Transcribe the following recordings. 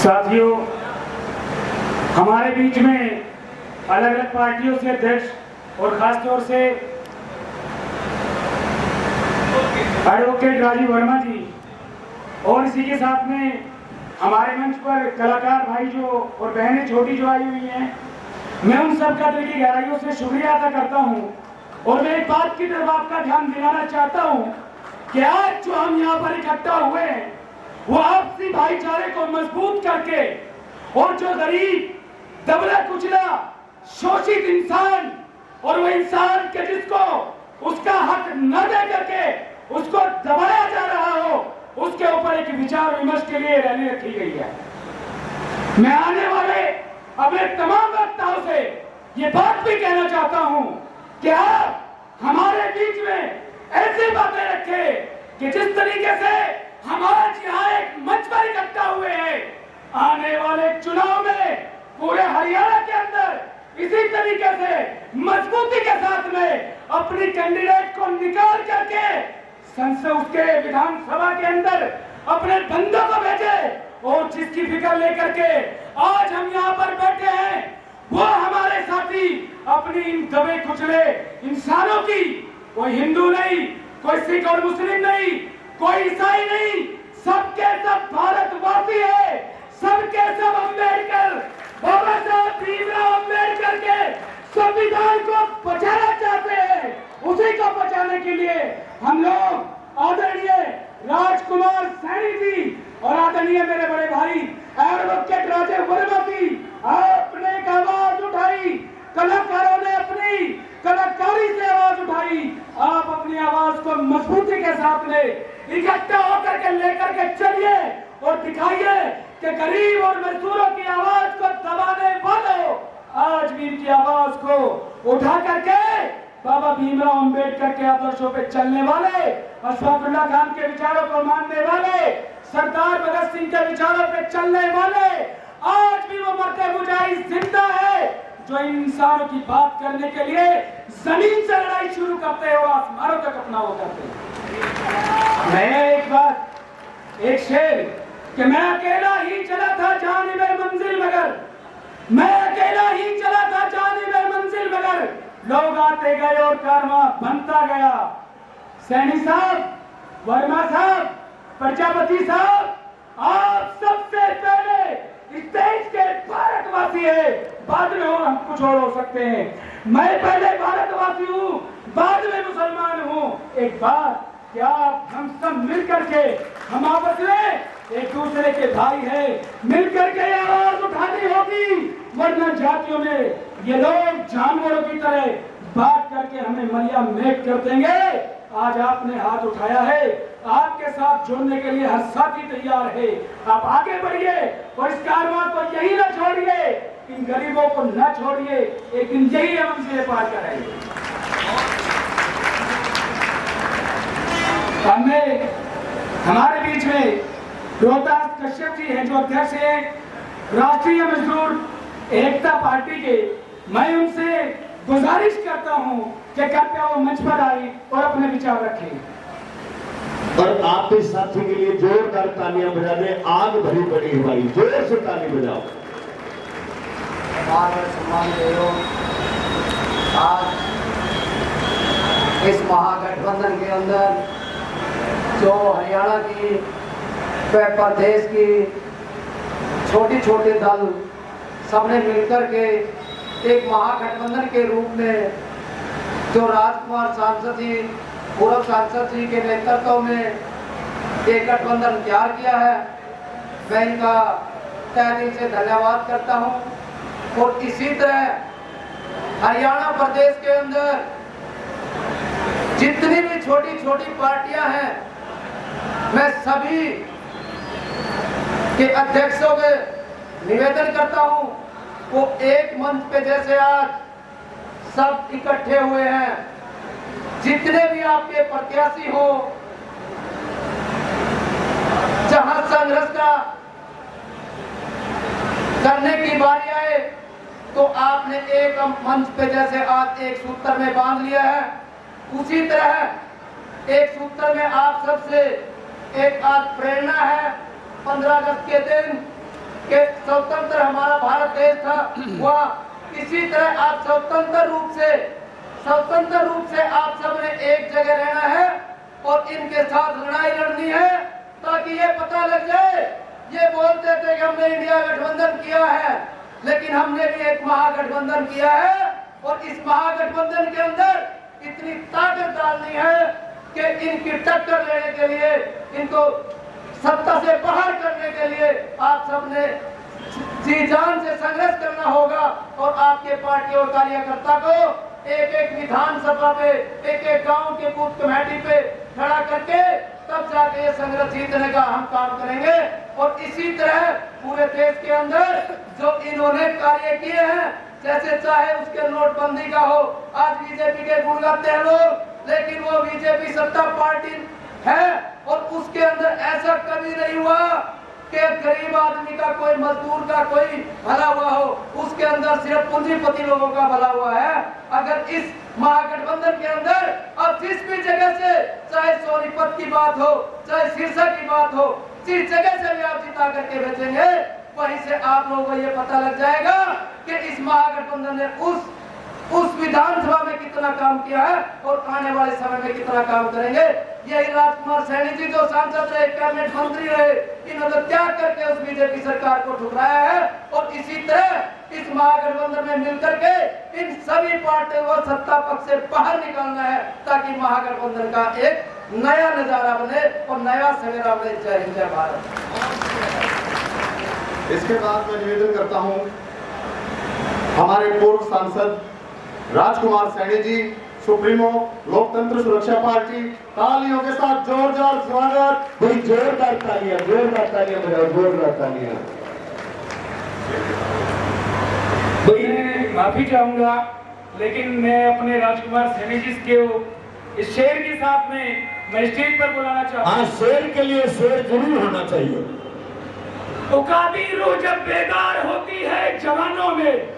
साथियों, हमारे बीच में अलग अलग पार्टियों से अध्यक्ष और खासतौर से एडवोकेट राजीव वर्मा जी और इसी के साथ में हमारे मंच पर कलाकार भाई जो और बहनें छोटी जो आई हुई हैं, मैं उन सब का दिल की गहराइयों से शुक्रिया अदा करता हूं। और मैं एक बात की तरफ आपका ध्यान दिलाना चाहता हूं कि आज जो हम यहाँ पर इकट्ठा हुए हैं वो आपसी भाईचारे को मजबूत करके और जो गरीब, दबला कुचला, शोषित इंसान और वो इंसान के जिसको उसका हक न दे करके उसको दबाया जा रहा हो, उसके ऊपर एक विचार विमर्श के लिए रैली रखी गई है। मैं आने वाले अपने तमाम वक्ताओं से ये बात भी कहना चाहता हूं कि आप हमारे बीच में ऐसी बातें रखें कि जिस तरीके से हम आज यहाँ एक मंच पर इकट्ठा हुए हैं, आने वाले चुनाव में पूरे हरियाणा के अंदर इसी तरीके से मजबूती के साथ में अपनी कैंडिडेट को निकाल करके संसद उसके विधानसभा के अंदर अपने बंदों को भेजे और जिसकी फिक्र लेकर के आज हम यहाँ पर बैठे हैं वो हमारे साथी अपनी इन दबे कुचले इंसानों की, कोई हिंदू नहीं, कोई सिख और मुस्लिम नहीं, कोई ईसाई नहीं, सबके सब भारतवासी है, सबके सब अम्बेडकर, बाबा साहब भीमराव अम्बेडकर के संविधान को बचाना चाहते हैं। उसी को बचाने के लिए हम लोग आदरणीय राजकुमार सैनी जी और आदरणीय मेरे बड़े भाई एडवोकेट राजीव वर्मा जी आपने एक आवाज उठाई, कलाकारों ने अपनी कलाकारी से आवाज उठाई। आप अपनी आवाज को मजबूती के साथ में इकट्ठा होकर के लेकर के चलिए और दिखाइए कि गरीब और मजदूरों की आवाज को दबाने वालों आज भी इनकी आवाज को उठा करके बाबा भीमराव अम्बेडकर के आदर्शों पे चलने वाले, अशफाकुल्लाह खान के विचारों को मानने वाले, सरदार भगत सिंह के विचारों पे चलने वाले आज भी वो मरते मुजाहिद जिंदा है जो इन इंसानों की बात करने के लिए जमीन से लड़ाई शुरू करते हैं और आसमानों तक अपना वो करते हैं। मैं एक बात, एक शेर कि मैं अकेला ही चला था जानिबे मंजिल मगर, मैं अकेला ही चला था जानिबे मंजिल मगर, लोग आते गए और कारवां बनता गया। सैनी साहब, वर्मा साहब, प्रजापति साहब, आप सबसे पहले स्टेज के भारतवासी है, बाद में और हम कुछ और हो सकते हैं। मैं पहले भारतवासी हूँ, बाद में मुसलमान हूँ। एक बात, क्या हम सब मिलकर के हम आपस में एक दूसरे के भाई हैं, मिलकर के आवाज उठानी होगी, वरना जातियों में ये लोग जानवरों की तरह बात करके हमें मलिया मेट कर देंगे। आज आपने हाथ उठाया है, आपके साथ जोड़ने के लिए हर साथी तैयार है। आप आगे बढ़िए और इस कारवां को यही न छोड़िए, इन गरीबों को न छोड़िए, एक दिन यही हम मंजिल पार करेंगे। हमने हमारे बीच में रोहतास कश्यप जी हैं जो अध्यक्ष हैं राष्ट्रीय मजदूर एकता पार्टी के। मैं उनसे गुजारिश करता हूं कि कृपया वो मंच पर आई और अपने विचार रखें। और आप इस साथी के लिए जोरदार तालियां बजा दें। आग भरी पड़ी है भाई, जोर से ताली बजाओ। सम्मान आज इस महागठबंधन के अंदर जो हरियाणा की प्रदेश की छोटे छोटे दल सबने मिलकर के एक महागठबंधन के रूप में जो राजकुमार सांसद जी, पूर्व सांसद जी के नेतृत्व में एक गठबंधन तैयार किया है, मैं इनका तहे दिल से धन्यवाद करता हूं। और इसी तरह हरियाणा प्रदेश के अंदर जितनी भी छोटी छोटी पार्टियां हैं, मैं सभी के अध्यक्षों के निवेदन करता हूं वो एक मंच पे जैसे आज सब इकट्ठे हुए हैं, जितने भी आपके प्रत्याशी हो, जहां संघर्ष का करने की बारी आए तो आपने एक मंच पे जैसे आज एक सूत्र में बांध लिया है, उसी तरह एक सूत्र में आप सबसे एक आज प्रेरणा है 15 अगस्त के दिन कि स्वतंत्र हमारा भारत देश था हुआ, इसी तरह आप स्वतंत्र रूप से आप सबने एक जगह रहना है और इनके साथ लड़ाई लड़नी है, ताकि ये पता लग जाए। ये बोलते थे कि हमने इंडिया गठबंधन किया है, लेकिन हमने भी एक महागठबंधन किया है और इस महागठबंधन के अंदर इतनी ताकत डालनी है कि इनकी टक्कर लेने के लिए, इनको सत्ता से बाहर करने के लिए आप सबने जी जान से संघर्ष करना होगा और आपके पार्टी और कार्यकर्ता को एक एक विधानसभा पे, एक एक गांव के बूथ कमेटी पे खड़ा करके तब जाके ये संघर्ष जीतने का हम काम करेंगे। और इसी तरह पूरे देश के अंदर जो इन्होंने कार्य किए हैं, जैसे चाहे उसके नोटबंदी का हो, आज बीजेपी के गुण गाते हैं लोग, लेकिन वो बीजेपी सत्ता पार्टी है और उसके अंदर ऐसा कभी नहीं हुआ कि गरीब आदमी का, कोई मजदूर का कोई भला हुआ हो, उसके अंदर सिर्फ पूंजीपति लोगों का भला हुआ है। अगर इस महागठबंधन के अंदर अब जिस भी जगह से, चाहे सोनीपत की बात हो, चाहे सिरसा की बात हो, जिस जगह से भी आप जिता करके भेजेंगे, वहीं से आप लोगों को ये पता लग जाएगा कि इस महागठबंधन ने उस विधानसभा में कितना काम किया है और आने वाले समय में कितना काम करेंगे। यही राजकुमार सैनी जी जो सांसद रहे, कैबिनेट मंत्री रहे, इन्होंने त्याग करके उस बीजेपी सरकार को ठुकराया है और इसी तरह इस महागठबंधन में मिलकर के इन सभी पार्टियों को सत्ता पक्ष से बाहर निकालना है, ताकि महागठबंधन का एक नया नजारा बने और नया सवेरा बने। जय हिंद, जय भारत। इसके बाद मैं निवेदन करता हूं हमारे पूर्व सांसद राजकुमार सैनी जी, सुप्रीमो लोकतंत्र सुरक्षा पार्टी, तालियों के साथ जोरदार स्वागत। कोई जोरदार तालियां बजाओ, जोरदार तालियां। मैं माफी चाहूंगा, लेकिन मैं अपने राजकुमार सैनी जी के इस शेर के साथ में मैं स्टेज पर बुलाना चाहता हूँ। हाँ, शेर के लिए शेर जरूर होना चाहिए। उकाबी रूह जब बेदार होती है जवानों में,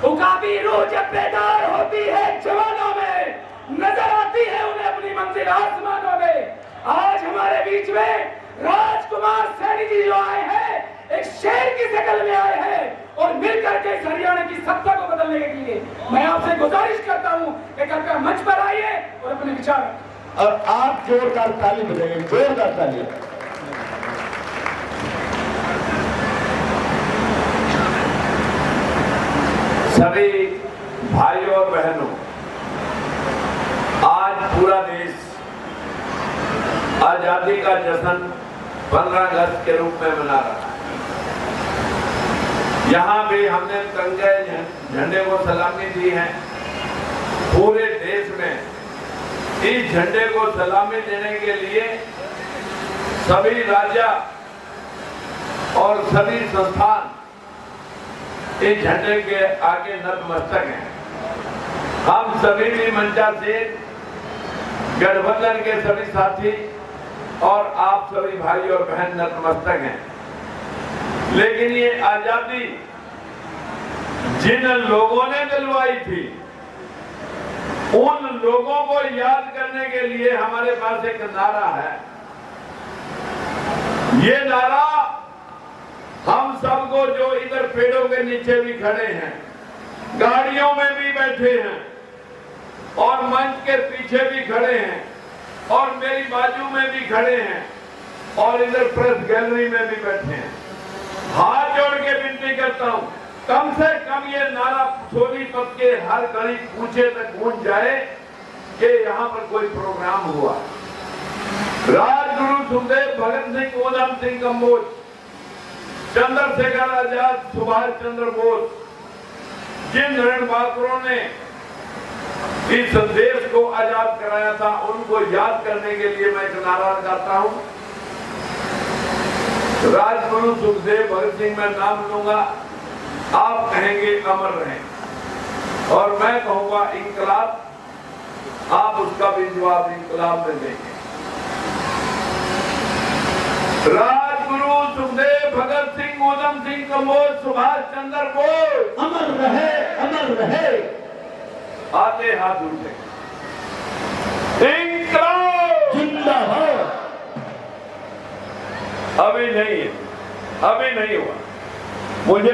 उकाबी रूह जब बेदार होती है जवानों में, नजर आती है उन्हें अपनी मंजिल आसमानों में। आज हमारे बीच में राजकुमार सैनी जी जो आए हैं, एक शेर की शक्ल में आए हैं और मिलकर के हरियाणा की सत्ता को बदलने के लिए मैं आपसे गुजारिश करता हूँ कि कृपया मंच पर आइए और अपने विचार। और आप जोरदार ताली बजाइए, जोरदार ताली। सभी भाइयों और बहनों, आज पूरा देश आजादी का जश्न 15 अगस्त के रूप में मना रहा है। यहाँ भी हमने तिरंगे झंडे को सलामी दी है। पूरे देश में इस झंडे को सलामी देने के लिए सभी राज्य और सभी संस्थान इस झंडे के आगे नतमस्तक हैं। हम सभी भी मंचा से गठबंधन के सभी साथी और आप सभी भाई और बहन नतमस्तक हैं। लेकिन ये आजादी जिन लोगों ने दिलवाई थी, उन लोगों को याद करने के लिए हमारे पास एक नारा है। ये नारा हम सबको, जो इधर पेड़ों के नीचे भी खड़े हैं, गाड़ियों में भी बैठे हैं और मंच के पीछे भी खड़े हैं और मेरी बाजू में भी खड़े हैं और इधर प्रेस गैलरी में भी बैठे हैं, हाथ जोड़ के विनती करता हूं, कम से कम ये नारा सोनीपत के हर गली पूछे तक गूंज जाए कि यहाँ पर कोई प्रोग्राम हुआ। राजगुरु सुखदेव, भगत सिंह, ऊधम सिंह कम्बोज, चंद्रशेखर आजाद, सुभाष चंद्र बोस, जिन रणबांकुरों ने इस देश को आजाद कराया था, उनको याद करने के लिए मैं एक नारा लगाता हूं। राजगुरु सुखदेव, भगत सिंह मैं नाम लूंगा, आप कहेंगे अमर रहें और मैं कहूंगा इंकलाब, आप उसका भी जवाब इंकलाब में देंगे। राजगुरु सुखदेव, भगत सिंह, ऊधम सिंह कम्बोज, सुभाष चंद्र बोस अमर रहे, अमर रहे। आते हाथ उठे, इंकलाब जिंदाबाद। अभी नहीं है, अभी नहीं हुआ। मुझे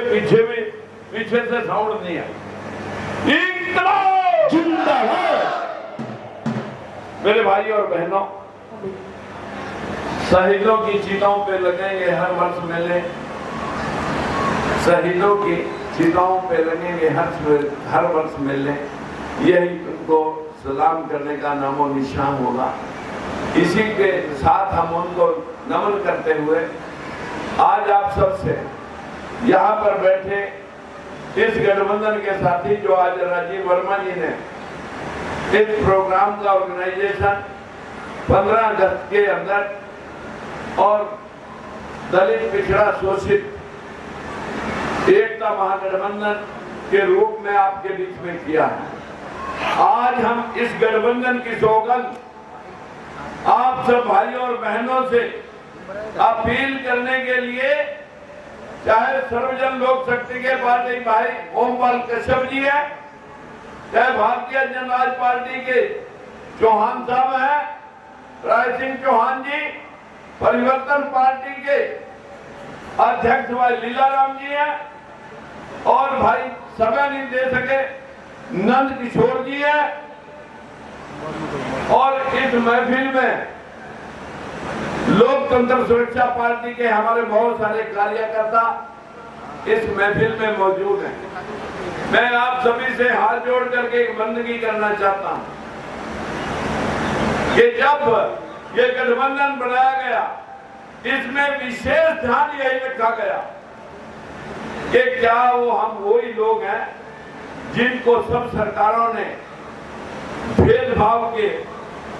पीछे से साउंड नहीं आई। इंकलाब जिंदाबाद। मेरे भाई और बहनों, शहीदों की चिताओं पे लगेंगे हर वर्ष मेले, शहीदों की चिताओं पे लगेंगे हर वर्ष मेले, यही उनको सलाम करने का नामो निशान होगा। इसी के साथ हम उनको नमन करते हुए आज आप सबसे यहाँ पर बैठे इस गठबंधन के साथी जो आज राजीव वर्मा जी ने इस प्रोग्राम का ऑर्गेनाइजेशन 15 अगस्त के अंदर और दलित पिछड़ा शोषित एकता महागठबंधन के रूप में आपके बीच में किया है। आज हम इस गठबंधन की सौगंध आप सब भाइयों और बहनों से अपील करने के लिए, चाहे सर्वजन लोक शक्ति के पार्टी भाई ओमपाल कश्यप जी है, चाहे भारतीय जनता पार्टी के चौहान साहब है, राय सिंह चौहान जी, परिवर्तन पार्टी के अध्यक्ष भाई लीलाराम जी हैं, और भाई समय नहीं दे सके नंद किशोर जी है, और इस महफिल में लोकतंत्र सुरक्षा पार्टी के हमारे बहुत सारे कार्यकर्ता इस महफिल में मौजूद हैं। मैं आप सभी से हाथ जोड़ करके एक बंदगी करना चाहता हूं कि जब ये गठबंधन बनाया गया, इसमें विशेष ध्यान यही रखा गया कि क्या हम वही लोग हैं जिनको सब सरकारों ने भेदभाव के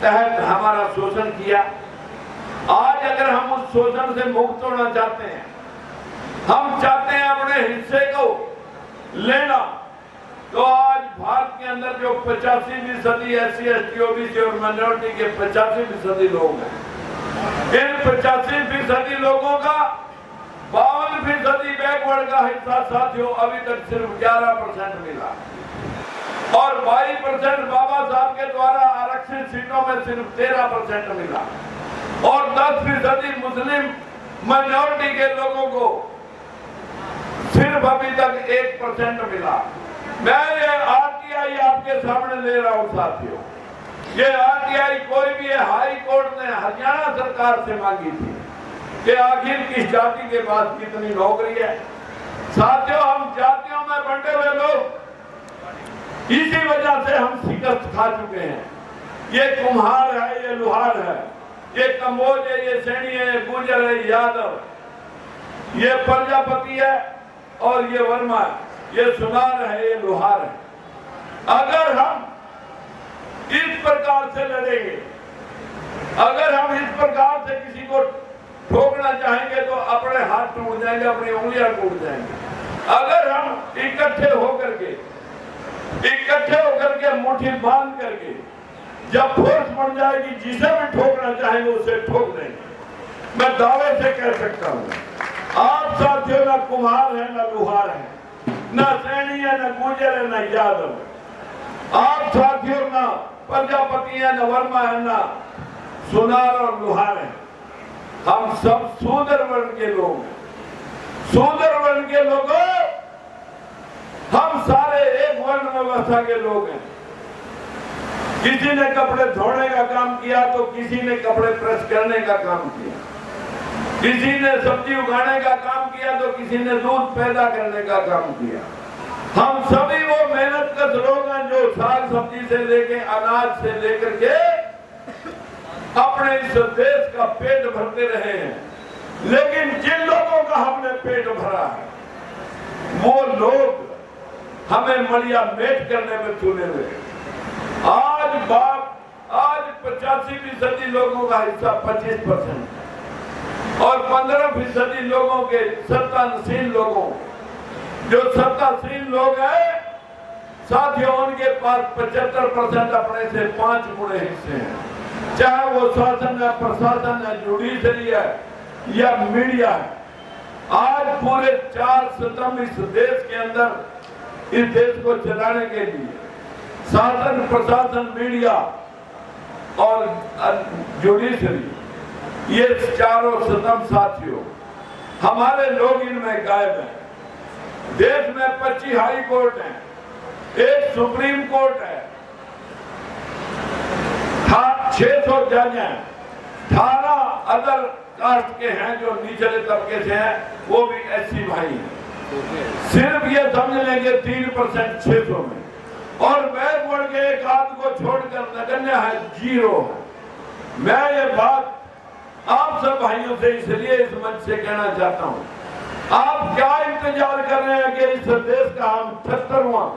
तहत हमारा शोषण किया। आज अगर हम उस शोषण से मुक्त होना चाहते हैं, हम चाहते हैं अपने हिस्से को लेना, तो आज भारत के अंदर जो 85% SC ST OBC और माइनॉरिटी के 85% लोग हैं, इन 85% लोगों का 52% बैकवर्ड का हिस्सा साथियों अभी तक सिर्फ 11% मिला, और 22% बाबा साहब के द्वारा आरक्षित सीटों में सिर्फ 13% मिला, और 10% मुस्लिम माइनॉरिटी के लोगों को सिर्फ अभी तक 1% मिला। मैं ये RTI आपके सामने ले रहा हूं साथियों। ये RTI कोई भी हाई कोर्ट ने हरियाणा सरकार से मांगी थी कि आखिर किस जाति के पास कितनी नौकरी है। साथियों, हम जातियों में बंटे हुए लोग, इसी वजह से हम शिकस्त खा चुके हैं। ये कुम्हार है, ये लोहार है, ये कंबोज है, ये सैनी है, ये गुर्जर है, यादव, ये प्रजापति है, और ये वर्मा है, ये सुनार है, ये लोहार है। अगर हम इस प्रकार से लड़ेंगे, अगर हम इस प्रकार से किसी को ठोकना चाहेंगे तो अपने हाथ टूट जाएंगे, अपनी उंगलियां टूट जाएंगी। अगर हम इकट्ठे होकर के मुट्ठी बांध करके जब फोर्स बन जाएगी, जिसे भी ठोकना चाहेंगे उसे ठोक देंगे। मैं दावे से कह सकता हूँ, आप साथियों ना कुम्हार है, ना लोहार है, ना सैनी है, ना गुर्जर है, ना यादव है। आप साथियों ना प्रजापति है, ना वर्मा है, ना सुनार और लोहार है। हम सब शूद्र वर्ण के लोग हैं। शूद्र वर्ण के लोगों, हम सारे एक वर्ण व्यवस्था के लोग हैं। किसी ने कपड़े धोने का काम किया तो किसी ने कपड़े प्रेस करने का काम किया, किसी ने सब्जी उगाने का काम किया तो किसी ने दूध पैदा करने का काम किया। हम सभी वो मेहनत कश लोग हैं जो साग सब्जी से लेके अनाज से लेकर के अपने इस देश का पेट भरते रहे हैं। लेकिन जिन लोगों का हमने पेट भरा है, वो लोग हमें मलिया मेट करने में तुले हुए। आज 85% लोगों का हिस्सा 25% और 15% लोगों के सत्तासीन लोगों, जो सत्तासीन लोग हैं साथियों, उनके पास 75% अपने से 5 गुणे हिस्से हैं। चाहे वो शासन है, प्रशासन है, जुडिशरी है या मीडिया है। आज पूरे 4 स्तंभ इस देश के अंदर, इस देश को चलाने के लिए शासन, प्रशासन, मीडिया और जुडिशरी, ये चारों स्तंभ साथियों, हमारे लोग इनमें गायब हैं। देश में 25 हाई कोर्ट हैं, एक सुप्रीम कोर्ट है, 600 जज हैं, 18 अदर कास्ट के हैं जो निचले तबके से हैं, वो भी एससी भाई हैं। सिर्फ ये समझ लेंगे 3% 600 में, और बैकवर्ड के एक आध को छोड़कर नगण्य है, 0 है। मैं ये बात आप सब भाइयों से इसलिए इस मंच से कहना चाहता हूं, आप क्या इंतजार कर रहे हैं कि इस देश का हम 78वां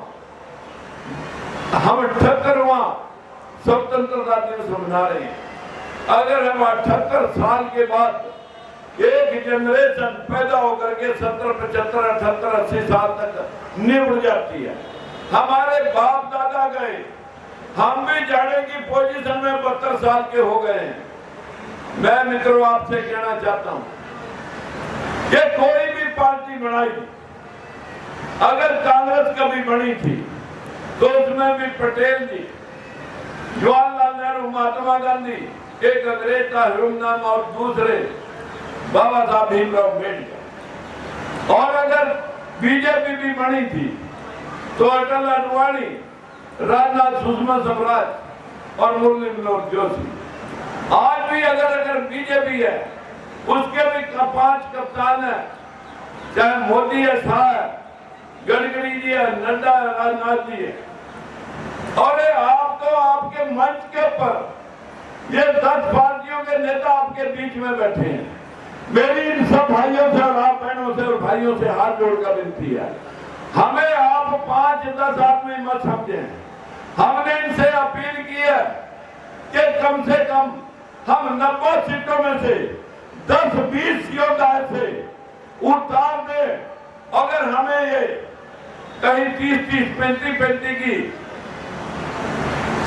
स्वतंत्रता दिवस मना रहे हैं। अगर हम 78 साल के बाद एक जनरेशन पैदा होकर के 70, 75, 78, 80 साल तक निपट जाती है, हमारे बाप दादा गए, हम भी जाने की पोजीशन में 72 साल के हो गए हैं। मैं मित्रों आपसे कहना चाहता हूं कि कोई भी पार्टी बनाई, अगर कांग्रेस कभी बनी थी तो उसमें भी पटेल जी, जवाहरलाल नेहरू, महात्मा गांधी, एक अंग्रेज था ह्यूम और दूसरे बाबा साहब भीमराव अम्बेडकर। और अगर बीजेपी भी बनी थी तो अटल अडवाणी, राजनाथ, सुषमा स्वराज और मुरली मनोहर जोशी। आज भी अगर बीजेपी है, उसके भी 5 कप्तान है, चाहे मोदी है, शाह है, गडकरी जी है, नड्डा है, राजनाथ जी है। और आप तो आपके मंच के ऊपर ये 10 पार्टियों के नेता आपके बीच में बैठे हैं। मेरी इन सब भाइयों से और आप बहनों से और भाइयों से हाथ जोड़कर विनती है, हमें आप 5-10 आदमी मत समझें। हमने इनसे अपील की है कि कम से कम हम 90 सीटों में से 10-20 योद्धा से उतार दे। अगर हमें ये कहीं 30-30, 35-35 की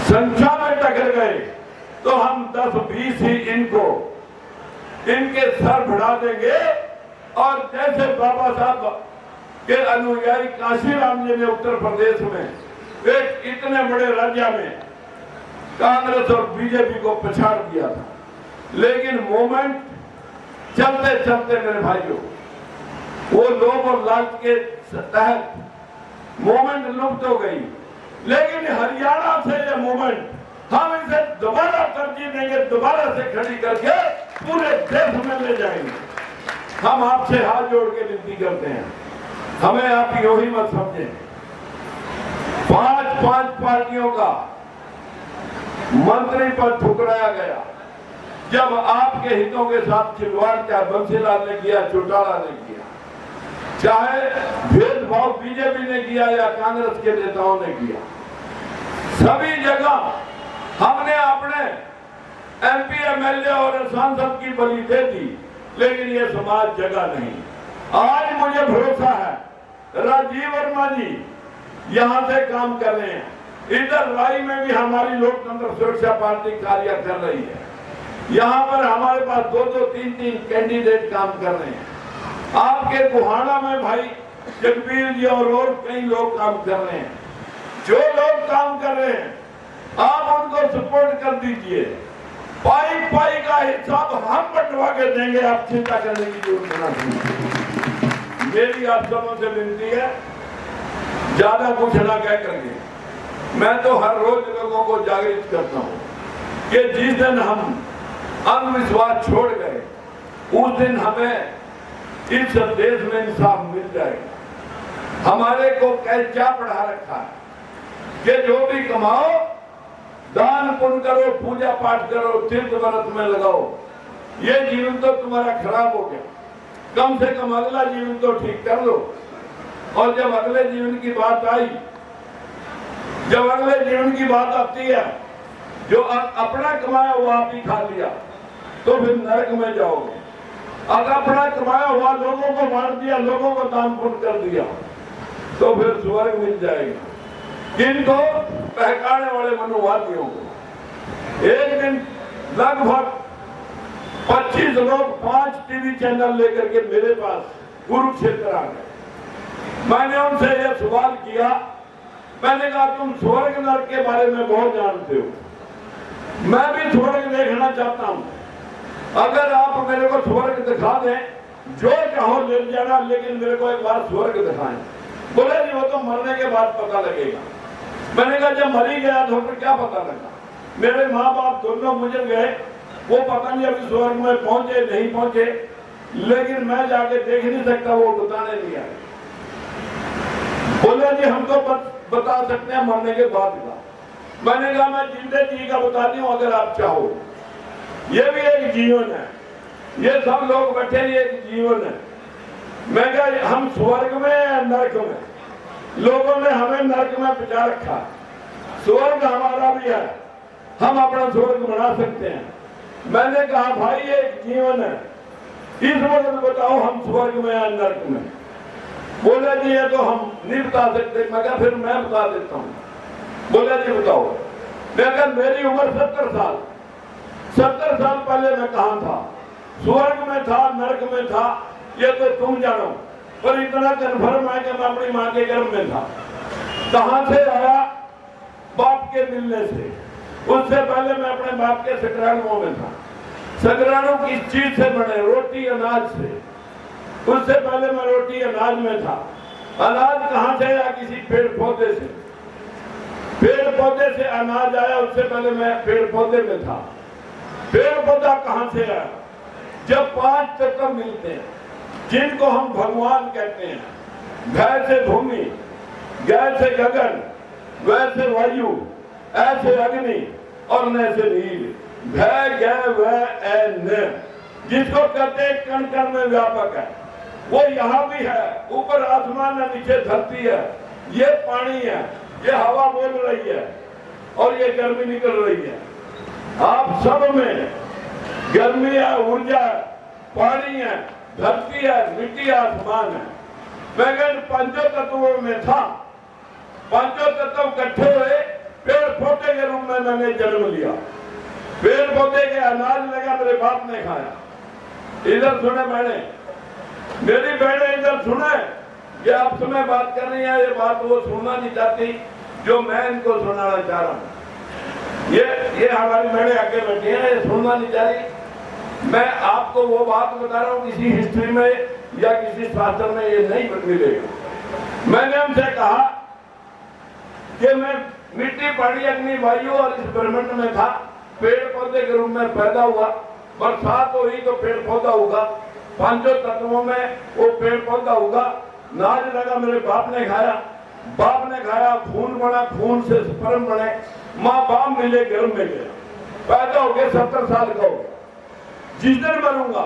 संख्या में टकर गए तो हम 10-20 ही इनके सर बढ़ा देंगे। और जैसे बाबा साहब के अनुयायी काशीराम जी ने उत्तर प्रदेश में एक इतने बड़े राज्य में कांग्रेस और बीजेपी को पछाड़ दिया था, लेकिन मूवमेंट चलते चलते मेरे भाइयों, वो लोभ और लालच के तहत मूवमेंट लुप्त हो गई। लेकिन हरियाणा से ये मूवमेंट हम इसे दोबारा तरजीह देंगे, दोबारा से खड़ी करके पूरे देश में ले जाएंगे। हम आपसे हाथ जोड़ के विनती करते हैं, हमें आप यूं ही मत समझें। 5 पार्टियों का मंत्री पद ठुकराया गया जब आपके हितों के साथ खिलवाड़, चाहे बंसीलाल ने किया, चौटाला ने किया, चाहे भेदभाव बीजेपी ने किया या कांग्रेस के नेताओं ने किया। सभी जगह हमने अपने एमपी, एमएलए और सांसद की बलि दे दी, लेकिन ये समाज जगह नहीं। आज मुझे भरोसा है राजीव वर्मा जी यहां से काम कर रहे हैं, इधर राई में भी हमारी लोकतंत्र सुरक्षा पार्टी कार्य कर रही है। यहाँ पर हमारे पास 2-2, 3-3 कैंडिडेट काम कर रहे हैं। आपके गुहाना में भाई जगबीर जी और कई लोग काम कर रहे हैं। जो लोग काम कर रहे हैं आप उनको सपोर्ट कर दीजिए। पाई का हिसाब हम बंटवा के देंगे, आप चिंता करने की जरूरत नहीं। मेरी आप सबों से विनती है, ज्यादा कुछ ना कह करके मैं तो हर रोज लोगों को जागृत करता हूँ कि जिस दिन हम अंधविश्वास छोड़ गए उस दिन हमें इस देश में इंसाफ मिल जाएगा। हमारे को क्या पढ़ा रखा है कि जो भी कमाओ दान पुण्य करो, पूजा पाठ करो, तीर्थ व्रत में लगाओ। ये जीवन तो तुम्हारा खराब हो गया, कम से कम अगला जीवन तो ठीक कर लो। और जब अगले जीवन की बात आई, जब अगले जीवन की बात आती है, जो अपना कमाया हुआ आप ही खा लिया तो फिर नरक में जाओगे। अगर अपना कमाया हुआ लोगों को बांट दिया, लोगों को दान पुण्य कर दिया तो फिर स्वर्ग मिल जाएगा। किनको? बहकाने वाले मनुवादियों को। एक दिन लगभग 25 लोग 5 टीवी चैनल लेकर के मेरे पास कुरुक्षेत्र आ गए। मैंने उनसे यह सवाल किया, मैंने कहा तुम स्वर्ग नरक के बारे में बहुत जानते हो, मैं भी स्वर्ग देखना चाहता हूं। अगर आप मेरे को स्वर्ग दिखा दें, जो चाहो ले जाना, लेकिन मेरे को एक बार स्वर्ग दिखाएं। बोले जी वो तो मरने के बाद पता लगेगा। मैंने कहा जब मरी गया तो फिर क्या पता लगा? मेरे माँ बाप दोनों गुजर गए, वो पता नहीं अभी स्वर्ग में पहुंचे नहीं पहुंचे, लेकिन मैं जाके देख नहीं सकता, वो बताने नहीं आए। बोले जी हम तो बता सकते हैं मरने के बाद का। मैंने कहा मैं जिंदे जी का बताती हूँ अगर आप चाहो। ये भी एक जीवन है, ये सब लोग बैठे ये एक जीवन है। मैं कहा हम स्वर्ग में या नरक में? लोगों ने हमें नरक में बिठा रखा, स्वर्ग हमारा भी है, हम अपना स्वर्ग बना सकते हैं। मैंने कहा भाई ये एक जीवन है, इस वक्त बताओ हम स्वर्ग में या नरक में? बोले जी ये तो हम नहीं बता सकते। मैं कहा फिर मैं बता देता हूँ। बोले जी बताओ। मैं कहा मेरी उम्र 70 साल, 70 साल पहले मैं कहाँ था? स्वर्ग में था, नरक में था, ये तो तुम जानो, पर इतना कन्फर्म है कि मैं अपनी माँ के गर्भ में था। कहाँ से आया? बाप के मिलने से। उससे पहले मैं अपने बाप के शुक्राणुओं में था। शुक्राणु किस चीज से बने? रोटी अनाज से। उससे पहले मैं रोटी अनाज में था। अनाज कहाँ से आया? किसी पेड़ पौधे से। पेड़ पौधे से अनाज आया, उससे पहले मैं पेड़ पौधे में था। पेड़ पौधा कहाँ से आया? जब 5 तत्व मिलते हैं जिनको हम भगवान कहते हैं, भय से भूमि, गय से गगन, वै से वायु, ऐसे अग्नि और न से नील, भय गय वै न, जिसको कहते हैं कण कण में व्यापक है। वो यहाँ भी है, ऊपर आसमान है, नीचे धरती है, ये पानी है, ये हवा बोल रही है और ये गर्मी निकल रही है। आप सब में गर्मी है, ऊर्जा है, पानी है, धरती है, मिट्टी, आसमान है। मैं पंचों तत्वों में था। पांचों तत्व इकट्ठे हुए पेड़ पौधे के रूप में मैंने जन्म लिया। पेड़ पौधे के अनाज लगा, मेरे बाप ने खाया। इधर सुने मैंने, मेरी बहनें इधर सुने, ये आपसे मैं बात कर रही है, ये बात वो सुनना नहीं चाहती जो मैं इनको सुनाना चाह रहा हूँ। ये हमारी बहनें आगे बैठी हैं, ये सुनना नहीं चाह रही। मैं आपको वो बात बता रहा हूँ, किसी हिस्ट्री में या किसी शास्त्र में ये नहीं मिलेगा। मैंने उनसे कहा कि मैं मिट्टी, पानी, अग्नि, वायु और इस ब्रह्मांड में था, पेड़ पौधे के रूप में पैदा हुआ, बरसात हुई तो पेड़ पौधा होगा, पांचों तत्वों में वो पेड़ पौधा होगा। नाज लगा, मेरे बाप ने खाया, बाप ने खाया, खून बना, खून से स्पर्म बने, माँ बाप मिले, गर्भ में गया, पैदा हो गया, 70 साल का हो। जिस दिन मरूंगा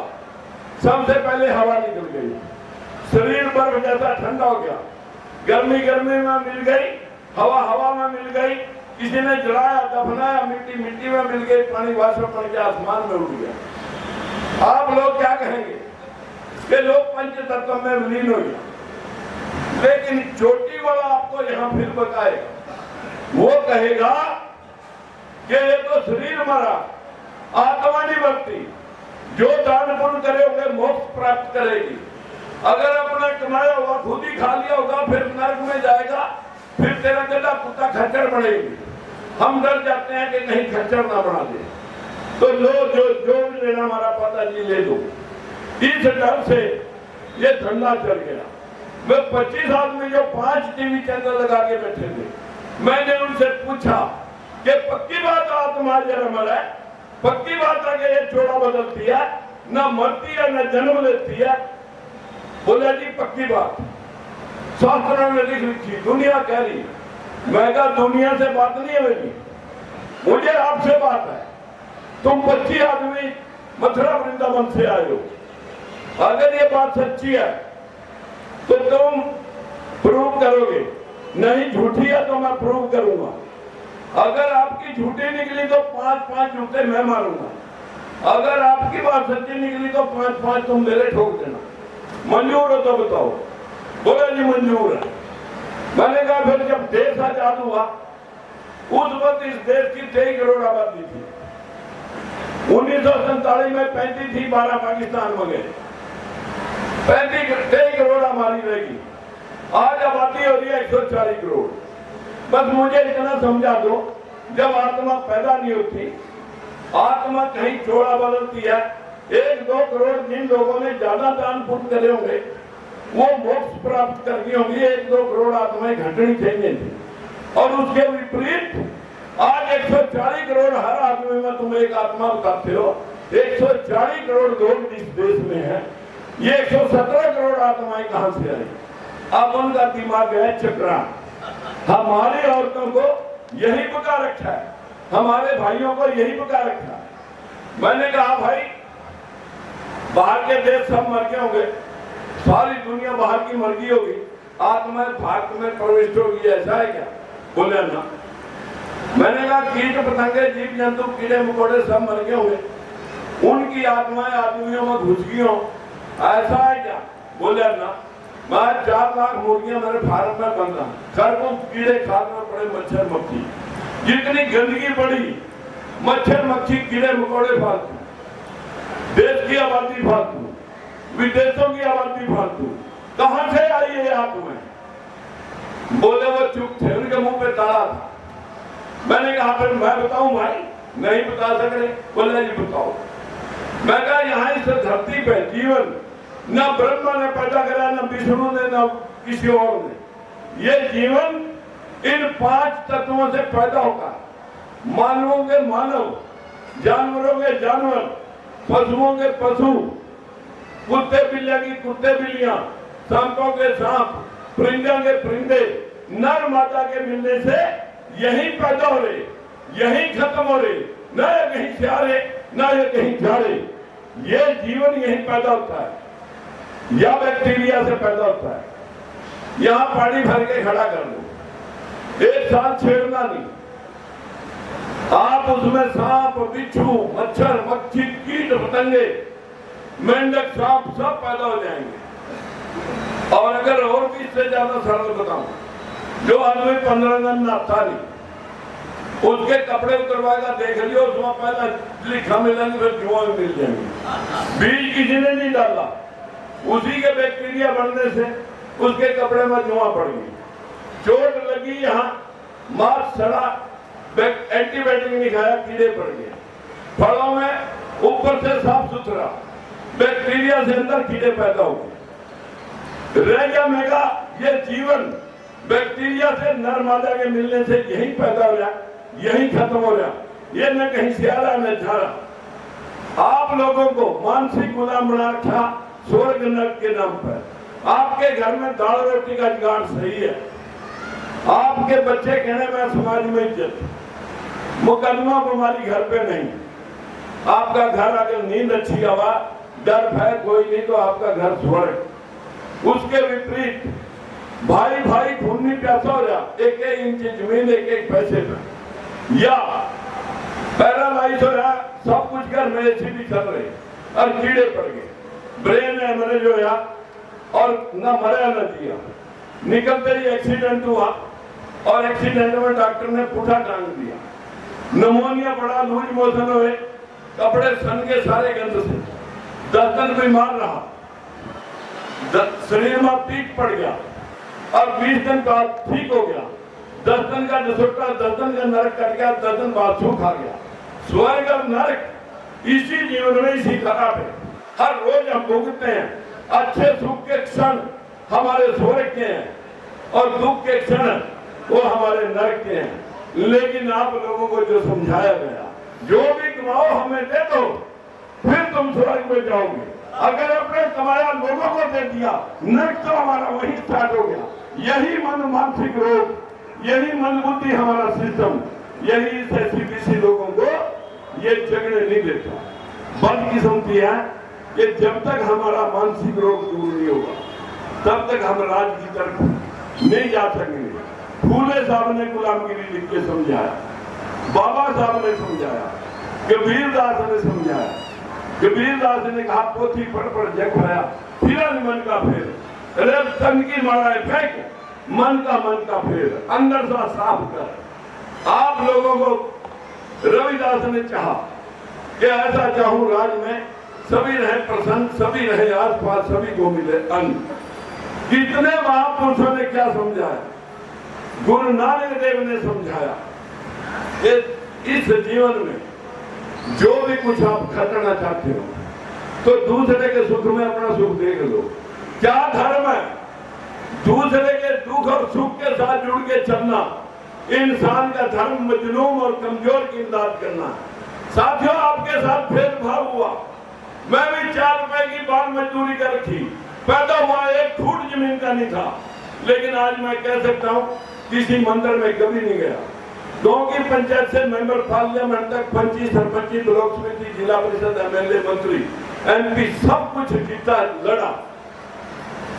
सबसे पहले हवा निकल गई, शरीर बर्फ जैसा ठंडा हो गया, गर्मी गर्मी में मिल गई, हवा हवा में मिल गई, किसी ने जलाया, दफनाया, मिट्टी मिट्टी में मिल गई, पानी वाष्प बन के आसमान में उड़ गया। आप लोग क्या कहेंगे कि लोग पंच तत्व में विलीन हो गया, लेकिन चोटी वाला आपको यहाँ फिर बताएगा। वो कहेगा कि ये तो शरीर मरा, आत्मा नहीं मरती, जो दान पुण्य करेंगे मोक्ष प्राप्त करेगी। अगर अपना कमाया हुआ खुद ही खा लिया होगा फिर नरक में जाएगा, फिर तेरा गधा कुत्ता खच्चर बनेगी। हम डर जाते हैं कि कहीं खच्चर ना बना दे, तो लो जो भी लेना हमारा पता जी ले दो। इस डर से ये धंधा चल गया। मैं 25 आदमी जो 5 टीवी चैनल लगा के बैठे थे, मैंने उनसे पूछा कि पक्की बात आत्मा जन्म है, पक्की बात है कि ये जोड़ा बदलती है, न मरती है न जन्म लेती है। बोला जी पक्की बात, शास्त्रों में लिख लिखी, दुनिया कह रही। मैं कहा दुनिया से बात नहीं है मेरी, मुझे आपसे बात है। तुम 25 आदमी मथुरा वृंदावन से आए हो, अगर ये बात सच्ची है तो तुम प्रूव करोगे, नहीं झूठी है तो मैं प्रूव करूंगा। अगर आपकी झूठी निकली तो 5-5 जूते मैं मारूंगा, अगर आपकी बात सच्ची निकली तो 5-5 तुम मेरे ठोक देना। मंजूर हो तो बताओ। बोला जी मंजूर है। मैंने कहा फिर जब देश आजाद हुआ उस वक्त इस देश की 23 करोड़ आबादी थी। 1947 में 35 थी, 12 पाकिस्तान में गए, 23 करोड़ हमारी रहेगी। आज आबादी हो रही है 140 करोड़। बस मुझे इतना समझा दो, जब आत्मा पैदा नहीं होती, आत्मा कहीं जोड़ा बदलती है। 1-2 करोड़ जिन लोगों ने ज्यादा दान पुण्य करे होंगे वो मोक्ष प्राप्त करनी होगी, 1-2 करोड़ आत्माएं घटनी चाहिए थी। और उसके विपरीत आज 140 करोड़ हर आदमी में तुम एक आत्मा बताते हो। 140 करोड़ लोग इस देश में हैं, ये 117 करोड़ आत्माएं कहां से आई? अब उनका दिमाग है चक्रा। हमारी औरतों को यही पका रखा है, हमारे भाइयों को यही पका रखा है। मैंने कहा भाई बाहर के देश सब मर गए होंगे, सारी दुनिया बाहर की मर गई होगी, आत्माएं भारत में प्रविष्ट होगी, ऐसा है क्या? बोले ना। मैंने कहा कीट पतंगे जीव जंतु कीड़े मकोड़े सब मर गए होंगे, उनकी आत्माएं आदमियों में घुस गई हो, ऐसा है क्या? बोले ना। मैं 4 लाख मुर्गियां मेरे फार्म में बन रहा, खरगोश कीड़े खाने पड़े, मच्छर मक्खी, जितनी गंदगी बढ़ी, मच्छर मक्खी कीड़े मकोड़े फालतू, देश की आबादी फालतू, विदेशों की आबादी फालतू, कहां से आई है आत्माएं? बोले वो चुप थे, उनके मुंह पे ताला था। मैंने कहा फिर मैं बताऊं भाई? नहीं बता सक रहे। बोले जी बताओ। मैं कहा यहाँ इस धरती पे जीवन न ब्रह्मा ने पैदा करा, न विष्णु ने, न किसी और ने। ये जीवन इन 5 तत्वों से पैदा होता है। मानवों के मानव, जानवरों के जानवर, पशुओं के पशु, कुत्ते बिल्लियां की कुत्ते बिल्लियां, सांपों के सांप, परिंदों के परिंदे, नर मादा के मिलने से यही पैदा हो रहे, यही खत्म हो रहे, न ये कहीं से आ रहे, न ये कहीं जा रहे। ये जीवन यही पैदा होता है या बैक्टीरिया से पैदा होता है। यहां पानी भर के खड़ा कर लो, एक साथ छेड़ना नहीं, आप उसमें सांप, बिच्छू, मच्छर, मक्खी, कीट पतंगे, मेंढक, सांप सब पैदा हो जाएंगे। और अगर और भी इससे ज्यादा सरल बताऊं, जो आदमी 15 दिन नहाता नहीं, उसके कपड़े उतरवाएगा, देख लियो उसमें पहला लिखा मिलेंगे, फिर जुआ भी मिल जाएंगे। बीज किसी ने नहीं डाला, उसी के बैक्टीरिया बढ़ने से उसके कपड़े में जुआ पड़ गई, चोट लगी, यहाँ मांस सड़ा, एंटीबायोटिक नहीं खाया, कीड़े पड़ गए। फलों में ऊपर से साफ सुथरा, बैक्टीरिया से अंदर कीड़े पैदा हो गए। रह गया मेगा ये जीवन, बैक्टीरिया से नर मादा के मिलने से यही पैदा हो रहा, यही खत्म हो रहा, ये न कहीं से आ रहा न जा रहा। आप लोगों को मानसिक गुलाम बना रखा स्वर्ग नरक के नाम पर। आपके घर में दाल रोटी का जुगाड़ सही है, आपके बच्चे कहने में समाज में इज्जत, मुकदमा बीमारी घर पे नहीं, आपका घर अगर नींद अच्छी हवा, डर भय कोई नहीं, तो आपका घर स्वर्ग। उसके विपरीत भाई भाई खूनी प्यासा हो रहा, 1-1 इंच जमीन 1-1 पैसे में, या पैरालाइज हो रहा, सब कुछ घर में ऐसी भी चल रही और कीड़े पड़ गए, ब्रेन हेमरेज हो रहा और न मरा न जिया। निकलते ही एक्सीडेंट हुआ और एक्सीडेंट में डॉक्टर ने पुठा टांग दिया, निमोनिया बड़ा, लूज मोशन हुए, कपड़े सन के सारे गंद से, 10 दिन बीमार रहा, शरीर में पीक पड़ गया और 20 दिन बाद ठीक हो गया। 10 दिन का जसोटा, 10 दिन का नरक कट गया, 10 दिन बाद सुख आ गया। स्वर्ग और नरक इसी जीवन में इसी तरह है। हर रोज हम भुगतते हैं, अच्छे सुख के क्षण हमारे स्वर्ग के हैं और दुख के क्षण वो हमारे नरक के हैं। लेकिन आप लोगों को जो समझाया गया, जो भी कमाओ हमें दे दो, फिर तुम स्वर्ग में जाओगे। अगर अपने कमाया लोगों को दे दिया, नरक तो हमारा वही स्टार्ट हो गया। यही मन मानसिक रोग, यही मन बुद्धि हमारा सिस्टम, यही ऐसी लोगों को ये जगने नहीं देता। बदकिस्मती है कि जब तक हमारा मानसिक रोग दूर नहीं होगा, तब तक हम राज की तरफ नहीं जा सकेंगे। फूले साहब ने गुलामगिरी लिख के समझाया, बाबा साहब ने समझाया, कबीर दास ने समझाया। कबीर दास ने कहा पोथी पढ़ जग भया, फिर मन का फेर, अरे तन की माराए फेंक, मन का फेर, अंदर सा साफ कर। आप लोगों को रविदास ने चाहा कि ऐसा चाहूं राज में सभी रहे प्रसन्न, सभी रहे आसपास, सभी को मिले अन्न। कितने महापुरुषों ने क्या समझाया, गुरु नानक देव ने समझाया कि इस जीवन में जो भी कुछ आप खटना चाहते हो तो दूसरे के सुख में अपना सुख देख लो। क्या धर्म है? दूसरे के दुख और सुख के साथ जुड़ के चलना इंसान का धर्म। मजलूम और कमजोर की इमदाद करना। साथियों, आपके साथ भेदभाव हुआ। मैं भी 4 रुपए की बाल मजदूरी कर रखी, पैदा हुआ 1 फुट जमीन का नहीं था, लेकिन आज मैं कह सकता हूँ किसी मंदिर में कभी नहीं गया। गांव की पंचायत से मेंबर पार्लियामेंट तक, पंची, सरपंची, ब्लॉक समिति, जिला परिषद, MLA, मंत्री, MP सब कुछ जीता, लड़ा।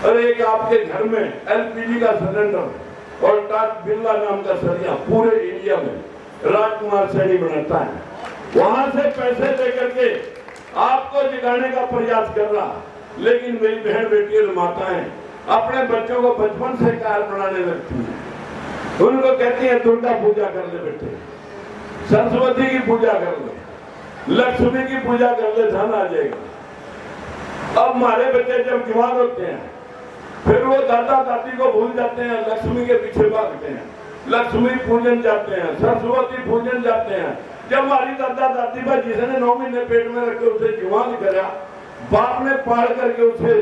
और एक आपके घर में LPG का सिलेंडर और टाट बिरला नाम का सरिया पूरे इंडिया में राजकुमार सैनी बनाता है। वहां से पैसे लेकर के आपको जगाने का प्रयास कर रहा, लेकिन मेरी बहन बेटी और माताएं अपने बच्चों को बचपन से कार बनाने लगती हैं। उनको कहती है दुर्गा पूजा कर ले बेटे, सरस्वती की पूजा कर ले, लक्ष्मी की पूजा कर ले, धन आ जाएगा। अब हमारे बच्चे जब जवान होते हैं फिर वो दादा दादी को भूल जाते हैं, लक्ष्मी के पीछे भागते हैं, लक्ष्मी पूजन जाते हैं, सरस्वती पूजन जाते हैं। जब हमारी दादा दादी पर जिसने 9 महीने पेट में रख के उसे जवान करा, बाप ने पाल करके उसे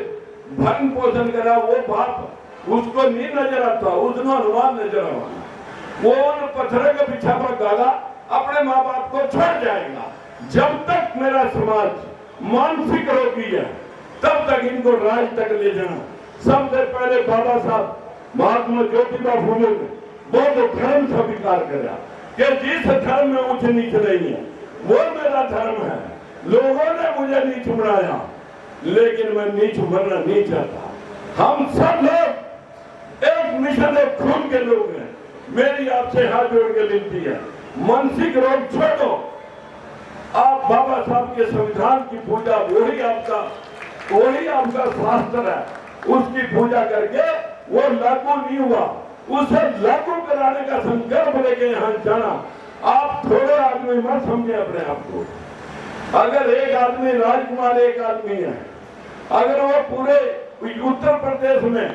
भरण पोषण करा, वो बाप उसको नहीं नजर आता, उसको हनुमान नजर आवा। वो उन पत्थरों के पीछे पर गाला अपने माँ बाप को छोड़ जाएगा। जब तक मेरा समाज मानसिक रोगी है तब तक इनको राज तक ले जाना। सबसे पहले बाबा साहब महात्मा ज्योतिबा फूले ने बौद्ध धर्म स्वीकार करा कि जिस धर्म में ऊंच नीच नहीं है वो मेरा धर्म है। लोगों ने मुझे नीच बनाया, लेकिन मैं नीच बनना नहीं चाहता। हम सब लोग एक मिशन एक खून के लोग हैं। मेरी आपसे हाथ जोड़ के विनती है, मानसिक रोग छोड़ो। आप बाबा साहब के संविधान की पूजा, वही आपका शास्त्र है, उसकी पूजा करके वो लागू नहीं हुआ, उसे लागू कराने का संकल्प लेके यहाँ जाना। आप थोड़े आदमी मत समझे अपने आप को। अगर एक आदमी राजकुमार एक आदमी है, अगर वो पूरे उत्तर प्रदेश में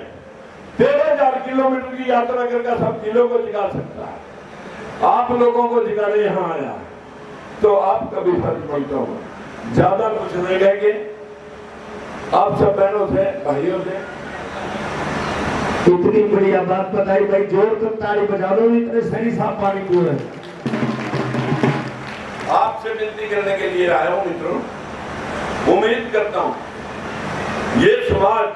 13,000 किलोमीटर की यात्रा करके सब जिलों को जिगा सकता है, आप लोगों को जिगाने यहाँ आया, तो आपका भी फर्ज बनता होगा। ज्यादा कुछ नहीं कहेंगे, आप सब बहनों से भाइयों से इतनी बढ़िया बात बताई भाई, जोर कर ताली बजा दो। इतने सही साफ पानी पूरे आपसे विनती करने के लिए आया हूं मित्रों। उम्मीद करता हूं ये समाज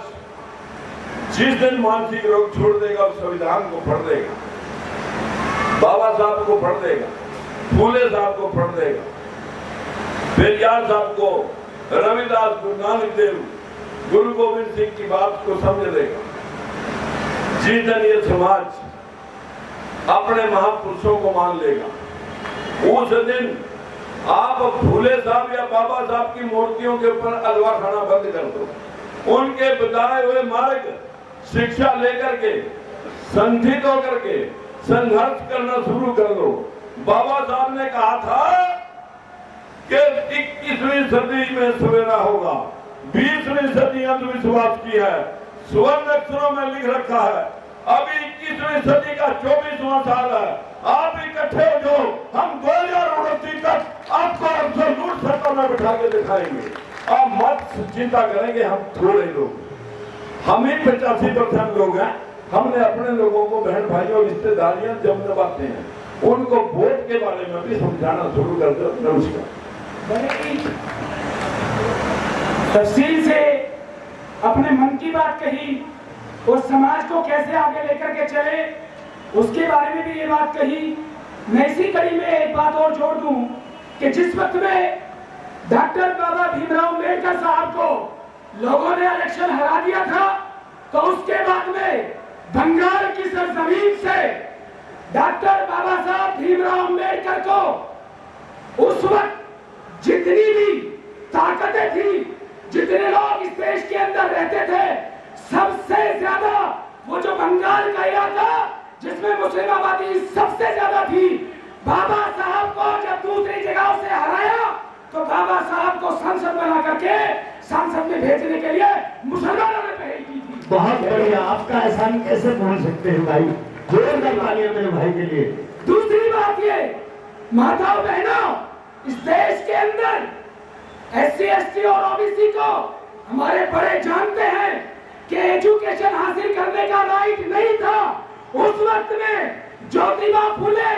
जिस दिन मानसिक रोग छोड़ देगा और संविधान को पढ़ देगा, बाबा साहब को पढ़ देगा, फूले साहब को पढ़ देगा, पेरियार साहब को, रविदास, गुरु नानक देव, गुरु गोविंद सिंह की बात को समझ लेगा, जिस दिन ये समाज अपने महापुरुषों को मान लेगा, उस दिन आप फूले साहब या बाबा साहब की मूर्तियों के ऊपर अलवा खाना बंद कर दो। उनके बताए हुए मार्ग शिक्षा लेकर के संगठित होकर के संघर्ष करना शुरू कर दो। बाबा साहब ने कहा था कि 21वीं सदी में सवेरा होगा, 20वीं सदी अंधविश्वास की है, स्वर्ण अक्षरों में लिख रखा है। अभी 21वीं सदी का 24वां साल है। आप इकट्ठे हो जो हम 2029 तक आपको अब्सोल्यूट सत्ता में बिठा के दिखाएंगे। आप मत चिंता करेंगे, हम थोड़े लोग, हम ही 85% लोग हैं। हमने अपने लोगों को, बहन भाइयों, रिश्तेदारियां जब निभाते हैं, उनको वोट के बारे में भी समझाना शुरू कर दो। नमस्कार। तफसील से अपने मन की बात कही, उस समाज को कैसे आगे लेकर के चले उसके बारे में भी ये बात कही। मैं इसी कड़ी में एक बात और जोड़ दूं कि जिस वक्त में डॉक्टर बाबा भीमराव अम्बेडकर साहब को लोगों ने इलेक्शन हरा दिया था, तो उसके बाद में बंगाल की सरजमीन से डॉक्टर बाबा साहब भीमराव अम्बेडकर को उस वक्त जितनी भी ताकतें थी, जितने लोग इस देश के अंदर रहते थे, सबसे ज्यादा वो जो बंगाल का इलाका जिसमें मुस्लिम आबादी सबसे ज्यादा थी, बाबा साहब को जब दूसरी जगह से हराया तो बाबा साहब को सांसद बना करके सांसद में भेजने के लिए मुसलमानों ने पहल की थी। बहुत बढ़िया, आपका एहसान कैसे भूल सकते हैं भाई। जोरदार तालियां मेरे भाई के लिए। दूसरी बात ये, माताओं बहनों, इस देश के अंदर SC ST और OBC को हमारे बड़े जानते हैं कि एजुकेशन हासिल करने का राइट नहीं था। उस वक्त में ज्योतिबा फुले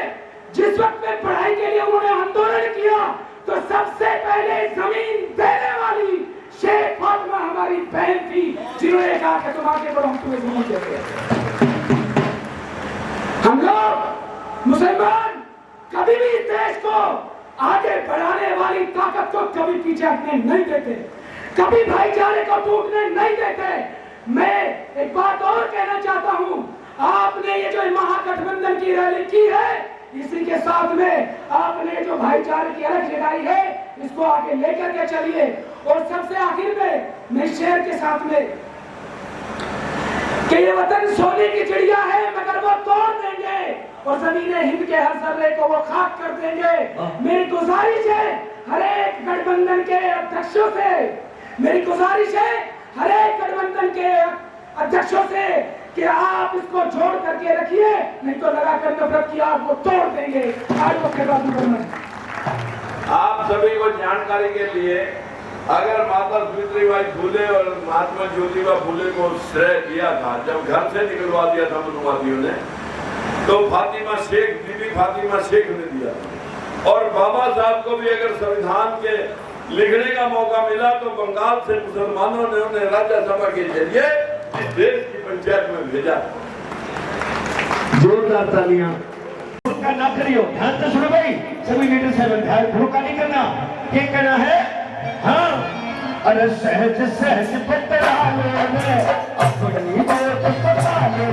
जिस वक्त में पढ़ाई के लिए उन्होंने आंदोलन किया तो सबसे पहले जमीन देने वाली शेख फातिमा हमारी बहन थी, जिन्होंने कहा कि तुम आगे बढ़ो, हम तुम्हें जमीन देते हैं। हम लोग मुसलमान कभी भी इस देश को आगे बढ़ाने वाली ताकत को कभी पीछे हटने नहीं देते, कभी भाईचारे को टूटने नहीं देते। मैं एक बात और कहना चाहता हूं, आपने ये जो महागठबंधन की रैली की है, इसी के साथ में आपने जो भाईचारे की अलग जगाई है, इसको आगे लेकर के चलिए। और सबसे आखिर में मैं शेर के साथ में कि ये वतन सोने की चिड़िया है मगर वो तोड़ देंगे और जमीने हिंद के हर जर्रे को वो खाक कर देंगे। मेरी गुजारिश है हर एक गठबंधन के अध्यक्षों से, मेरी गुजारिश है हर एक गठबंधन के अध्यक्षों से कि आप इसको जोड़ करके रखिए, नहीं तो लगाकर नफरत की आग वो तोड़ देंगे। आज वो कहना आप सभी को जानकारी के लिए, अगर माता सावित्रीबाई फुले और महात्मा ज्योतिबा फुले को श्रेय दिया था, जब घर से निकलवा दिया था मनुवादियों ने, तो फातिमा शेख, बीबी फातिमा शेख ने दिया। और बाबा साहब को भी अगर संविधान के लिखने का मौका मिला तो बंगाल से मुसलमानों ने उन्हें राज्यसभा के जरिए इस देश की पंचायत में भेजा। जोरदार तालियां ना करियो, ध्यान से सुनो भाई सभी लीडर साहब, ध्यान भूखा नहीं करना। क्या करना है? हाँ, अरे सहज सहज बतलाने अपनी बात बताने,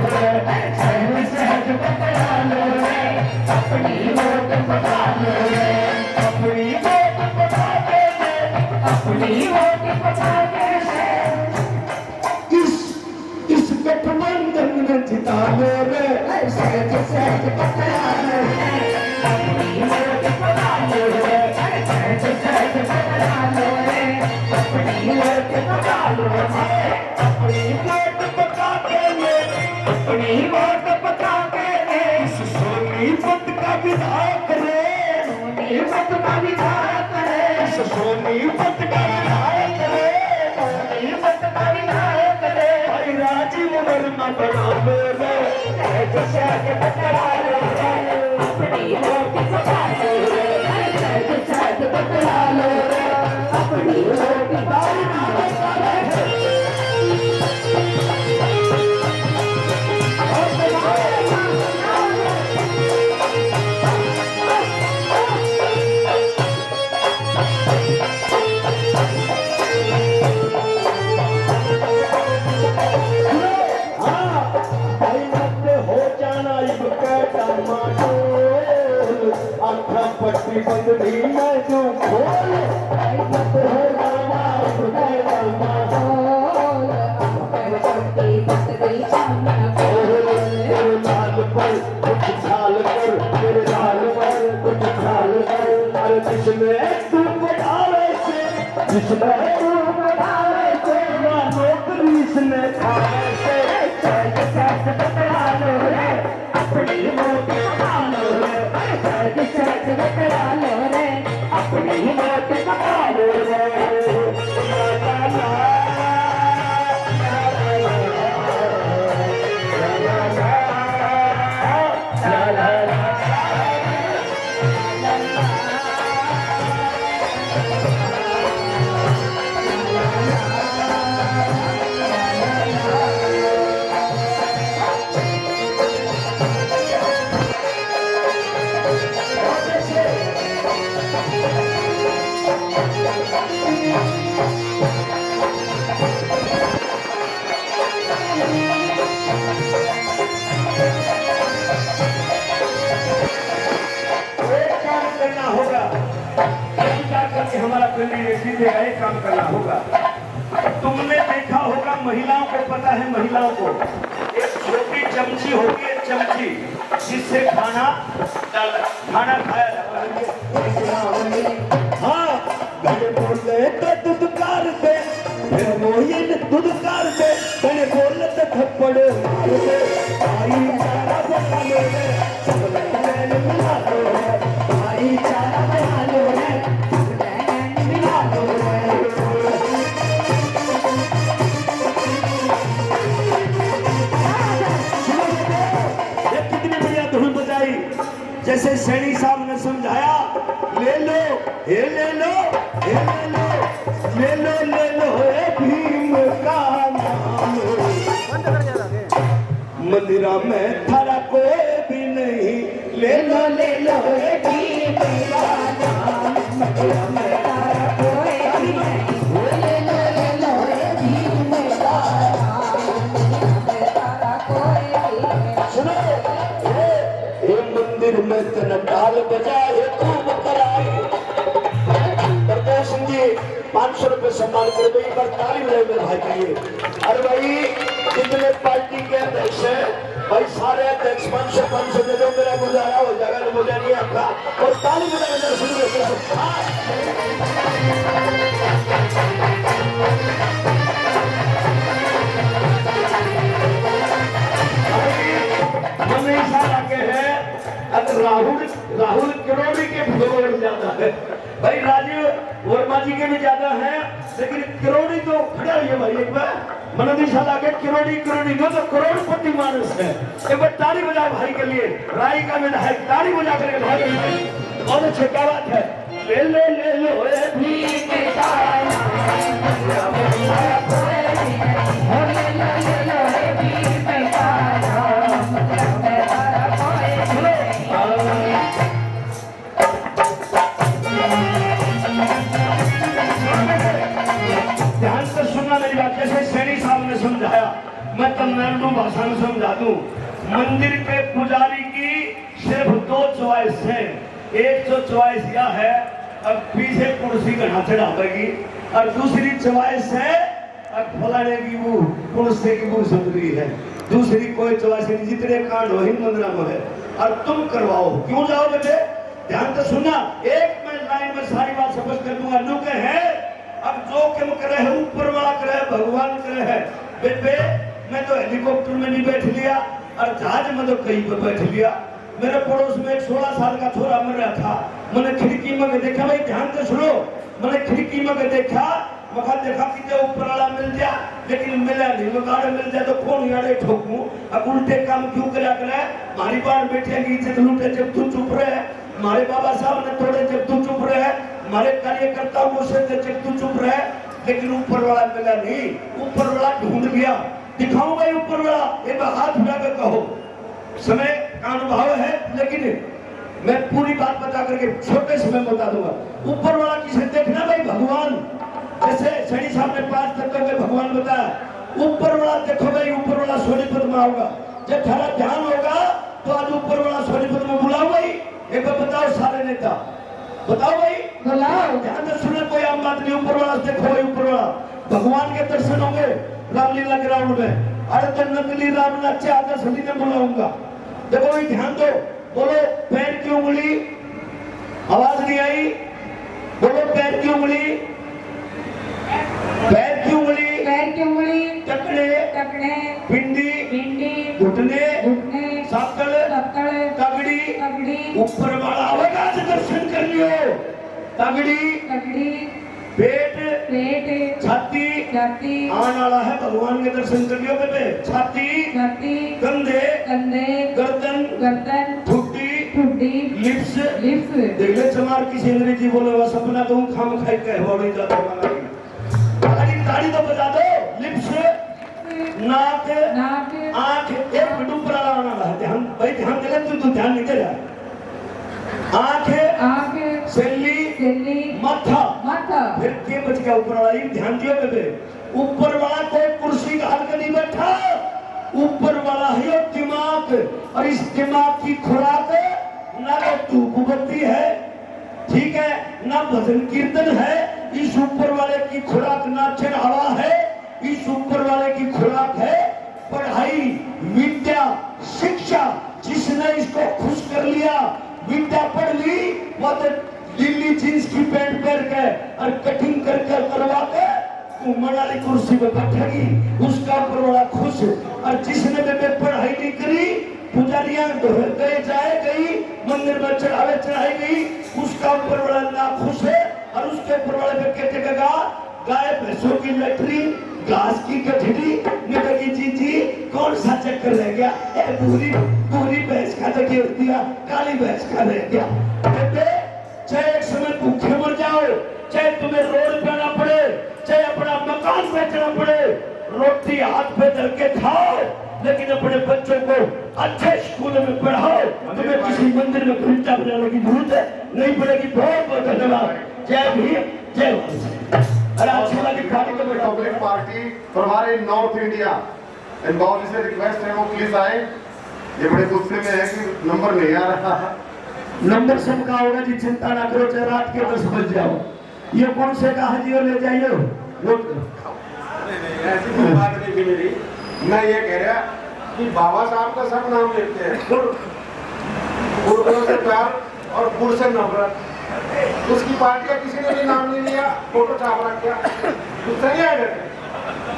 सहज सहज बतलाने अपनी बात बताने, अपनी बात बताने, अपनी बात बताने। इस गठबंधन में जिताने में सहज सहज बतलाने, अपनी बात बताने, सहज सहज बतलाने, अपनी बात बताने, अपनी बात बताने, अपनी बात बताने। सोनीपत का विधायक रे, सोनीपत का विधायक रे, सोनीपत का विधायक रे, सोनीपत का विधायक रे, भाई राजीव वर्मा बना रे, सहज सहज बतलाने, अपनी बात बताने, सहज सहज बतलाने, अपनी बात बताने। पट्टी बंदी मैं जो खोल मत हो जाना खुदाई का माहौल, पट्टी बंदी जाना खोल, मेरे लाल पर कुछ छाल कर, मेरे लाल पर कुछ छाल कर, अरे जिसमें तुम बढ़ावे से, जिसमें तुम बढ़ावे से, ना नौकरी इसने खाए से, सहज सहज बतला लो रे, अपनी मौत बता लो रे, सहज सहज बतला लो रे, अपनी मौत बता लो रे। हमारा सीधे एक काम करना होगा। तुमने देखा होगा, महिलाओं को पता है, महिलाओं को एक छोटी चमची होती है, चमची जिससे खाना खाया जाता है। हाँ, मैंने बोले तो दुदकार दे, फिर वो ये दुदकार दे, मैंने बोले तो थप्पड़ मार दे, आई चारा बना लो रे, सब मैंने मिला लो रे, आई चारा बना लो रे, मिला लो रे। जैसे सैनी साहब ने समझाया, ले लो हे ले लो हे ले लो ले लो ले लो हे भीम का नाम, मंदिरा में थारा कोई भी नहीं, ले लो हे भीम का नाम, मंदिरा में थारा कोई भी नहीं, ले लो हे भीम का नाम, तारा कोई नहीं। सुनो ये मंदिर में तन ताल बजाए खूब कराए, प्रकाश सिंह जी 500 रुपए सम्मान कर दो, एक बार ताली बजाए मेरे भाई के लिए। अरे भाई जितने पार्टी के अध्यक्ष है भाई, सारे अध्यक्ष 500 दे दो, मेरा गुजारा हो जाएगा, तो मुझे नहीं आता। और ताली बजाए शुरू अगर राहुल किरोड़ी के फॉलोअर ज्यादा है भाई, राजीव वर्मा जी के भी ज्यादा है, लेकिन किरोड़ी तो खड़ा है भाई। एक बार मनोदी शाला के किरोड़ी दो तो करोड़पति मानस है। एक बार ताली बजाओ भाई के लिए, राय का विधायक ताली बजा करके भाई के लिए, बहुत अच्छी क्या बात है। ले लो ए भीम का ध्यान से सुनना मेरी बात। जैसे सैनी साहब ने समझाया, मैं तमिलनाडु भाषा में समझा दूं। मंदिर के पुजारी की सिर्फ 2 चॉइस है। एक तो चॉइस यह है अब पीछे कुर्सी घना चढ़ावेगी, और दूसरी चॉइस है अब फलाने की वो कुर्सी की वो सुंदरी है। दूसरी कोई चॉइस नहीं, जितने कांड हो हिंद मंदिर में है, और तुम करवाओ। क्यों जाओ बेटे, ध्यान से सुनना। एक मैं लाइन में सारी बात समझ कर दूंगा। लोग है अब जो किम करे है ऊपर वाला करे है, भगवान करे है। बेटे मैं तो हेलीकॉप्टर में नहीं बैठ लिया, और जहाज में तो कहीं पर बैठ लिया। मेरे पड़ोस में एक 16 साल का छोरा मर रहा था। मैंने खिड़की में देखा, भाई ध्यान से सुनो, मैंने खिड़की में देखा कि ऊपर वाला मिल जा, लेकिन मिला नहीं। गाड़े मिल जाए तो कौन यारे ठोकूं। अब उल्टे काम क्यों करा करे। हमारी बात बेटे की इज्जत लूटे जब तू चुप रहे, हमारे बाबा साहब ने तोड़े जब तू चुप रहे, हमारे कार्यकर्ताओं को से जब तू चुप रहे, लेकिन ऊपर वाला मिला नहीं। ऊपर वाला ढूंढ गया, दिखाऊंगा ऊपर वाला। एक बार हाथ उठा कर कहो, समय का अनुभव है, लेकिन मैं पूरी बात बता करके छोटे समय बता दूंगा। ऊपर वाला किसे देखना भाई, भगवान। जैसे सैनी साहब ने 5 तत्व में भगवान बताया, ऊपर वाला देखो भाई। ऊपर वाला सोनीपत में आऊंगा, जब थारा ध्यान होगा तो आज ऊपर वाला सोनीपत में बुलाओ भाई। एक बार बताओ सारे नेता, बताओ भाई, बुलाओ। ध्यान से सुने, कोई आम बात नहीं। ऊपर वाला देखो भाई, ऊपर वाला भगवान के दर्शन होंगे रामलीला ग्राउंड में। अरे तो नकली राम नाचे आदर्श में बुलाऊंगा। देखो भाई ध्यान दो, बोलो पैर की उंगली, आवाज नहीं आई, बोलो पैर की उंगली, पैर की उंगली, पैर की उंगली, टकड़े, पिंडी, घुटने, साकड़, तगड़ी, ऊपर वाला आवेगा से दर्शन कर लियो। तगड़ी, पेट, छाती, आने वाला है भगवान के दर्शन कर लियो बेटे। छाती, कंधे, गर्दन, ठुड्डी, लिप्स। देख ले चमार की अंग्रेजी बोले हुआ सपना तो खाम खाई कहवाड़ी जाता वाला। ताड़ी तो बजा दो। लिप्स, नाक, आंख, एक मिनट ऊपर आना है। ध्यान भाई, ध्यान दे ले, तू ध्यान नहीं दे रहा। आंख, सेल्ली, माथा, फिर के बच गया ऊपर वाला। ध्यान दियो बेटे, ऊपर वाला कोई कुर्सी का हल्का नहीं बैठा। ऊपर वाला है दिमाग, और इस दिमाग की खुराक ना तो धूप बत्ती है, ठीक है, ना भजन कीर्तन है। इस ऊपर वाले की खुराक ना चढ़ावा है, इस ऊपर वाले की खुराक है पढ़ाई, विद्या, शिक्षा। जिसने इसको खुश कर लिया, विद्या पढ़ ली, वो तो लीली जींस की पैंट पहन के और कटिंग कर करवा के मनाली कुर्सी पे बैठेगी, उसका ऊपर वाला खुश। और जिसने भी पढ़ाई नहीं करी, पुजारियां गई, मंदिर में चढ़ाई गई, उसका ऊपर वाला ना खुश है। और उसके ऊपर वाले पे कहते गा गाय भैंसों की लटरी, घास की गठरी, निकली जी कौन सा चक्कर रह गया। पूरी भैंस का तो तेज दिया, काली भैंस का रह गया। बेटे चाहे एक समय भूखे मर जाओ, चाहे तुम्हें रोड पे आना पड़े, चाहे अपना मकान बेचना पड़े, रोटी हाथ पे धर के खाओ, लेकिन अपने बच्चों को अच्छे स्कूल में पढ़ाओ। तुम्हें किसी मंदिर में घंटा बजाने की जरूरत है नहीं पड़ेगी। बहुत बहुत धन्यवाद। जय भीम, जय भारत। अरे अच्छी लगी खाने को बेटा। रिपब्लिक पार्टी और हमारे नॉर्थ इंडिया इन बाबू से रिक्वेस्ट है वो प्लीज आए। ये बड़े गुस्से में है कि नंबर नहीं आ रहा। नंबर सबका होगा जी, चिंता ना करो, चाहे रात के 10 बज जाओ। ये कौन से कहा जी ले जाइए नहीं, ऐसी कोई बात नहीं थी मेरी। मैं ये कह रहा कि बाबा साहब का सब नाम लेते हैं, गुड़ से प्यार और गुड़ से नफरत। उसकी पार्टी का किसी ने भी नाम नहीं लिया, फोटो छाप रखा, तो सही है।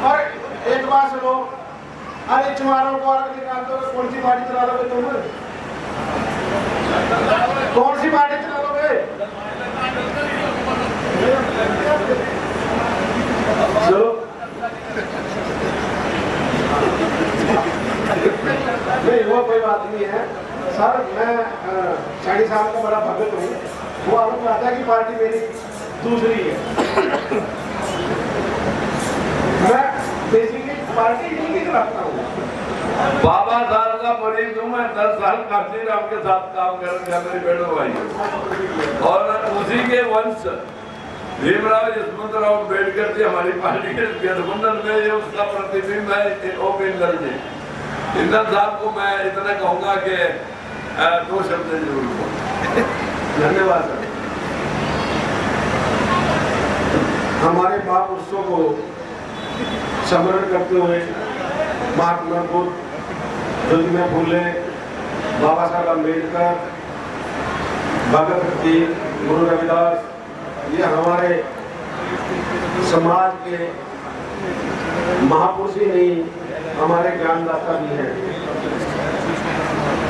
और एक बात सुनो, अरे चुनारों को अलग निकाल दो, कौन सी पार्टी चला लोगे तुम? कौन सी पार्टी चला लोगे? चलो नहीं, वो कोई बात नहीं है सर। मैं 40 साल का बड़ा भगत हूँ। वो आपको कहता है कि पार्टी मेरी दूसरी है। मैं बेसिकली पार्टी नहीं रखता हूँ। बाबा साहब का मरीज हूँ मैं। 10 साल काशी राम के साथ काम कर मेरे बेटो भाई, और उसी के वंश भीमराव यशवंतराव अम्बेडकर जी हमारी पार्टी के गठबंधन में ये उसका प्रतिबिंब है। ओम इंदल जी, इंदल साहब को मैं इतना कहूँगा कि 2 शब्द जरूर बोल। धन्यवाद सर। हमारे महापुरुषों को स्मरण करते हुए महात्मा बुद्ध, ज्योतिबा फुले, बाबा साहब अम्बेडकर, भगत सिंह, गुरु रविदास, ये हमारे समाज के महापुरुष ही नहीं, हमारे ज्ञानदाता भी हैं।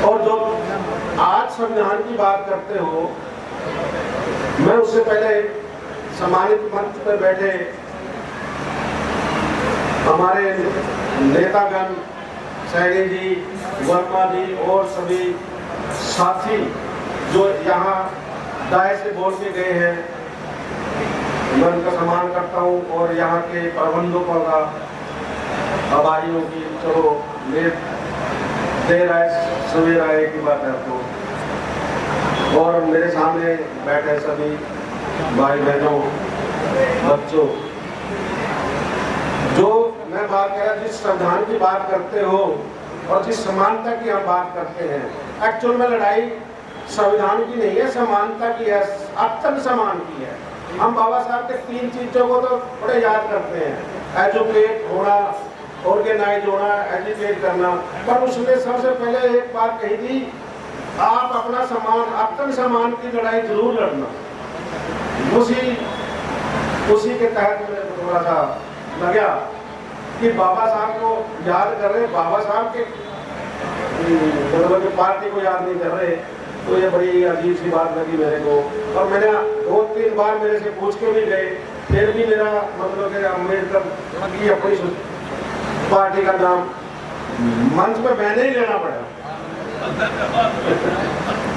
और जो आज संविधान की बात करते हो, मैं उससे पहले सम्मानित मंच पर बैठे हमारे नेतागण सैनी जी, वर्मा जी और सभी साथी जो यहाँ दाएं से बोल के गए हैं, मैं उनका सम्मान करता हूँ। और यहाँ के प्रबंधकों का, आभारियों की, चलो देर आए सवेर आए की बात है तो। और मेरे सामने बैठे सभी भाई बहनों, बच्चों, जो मैं बात कर रहा, जिस संविधान की बात करते हो और जिस समानता की हम बात करते हैं, एक्चुअल में लड़ाई संविधान की नहीं है, समानता की है, अत्यंत समान की है। हम बाबा साहब के 3 चीजों को तो बड़े याद करते हैं, एजुकेट होना, ऑर्गेनाइज होना, एजुकेट करना। पर उसने सबसे पहले एक बात कही थी, आप अपना समान, अत्यंत समान की लड़ाई जरूर लड़ना। उसी के तहत मेरे को थोड़ा सा लगा कि बाबा साहब को याद कर रहे, बाबा साहब के मतलब कि पार्टी को याद नहीं कर रहे, तो ये बड़ी अजीब सी बात लगी मेरे को। और मैंने 2-3 बार मेरे से पूछ के भी गए, फिर भी मेरा मतलब कि अम्बेडकर की अपनी पार्टी का नाम मंच पे मैंने ही लेना पड़ा।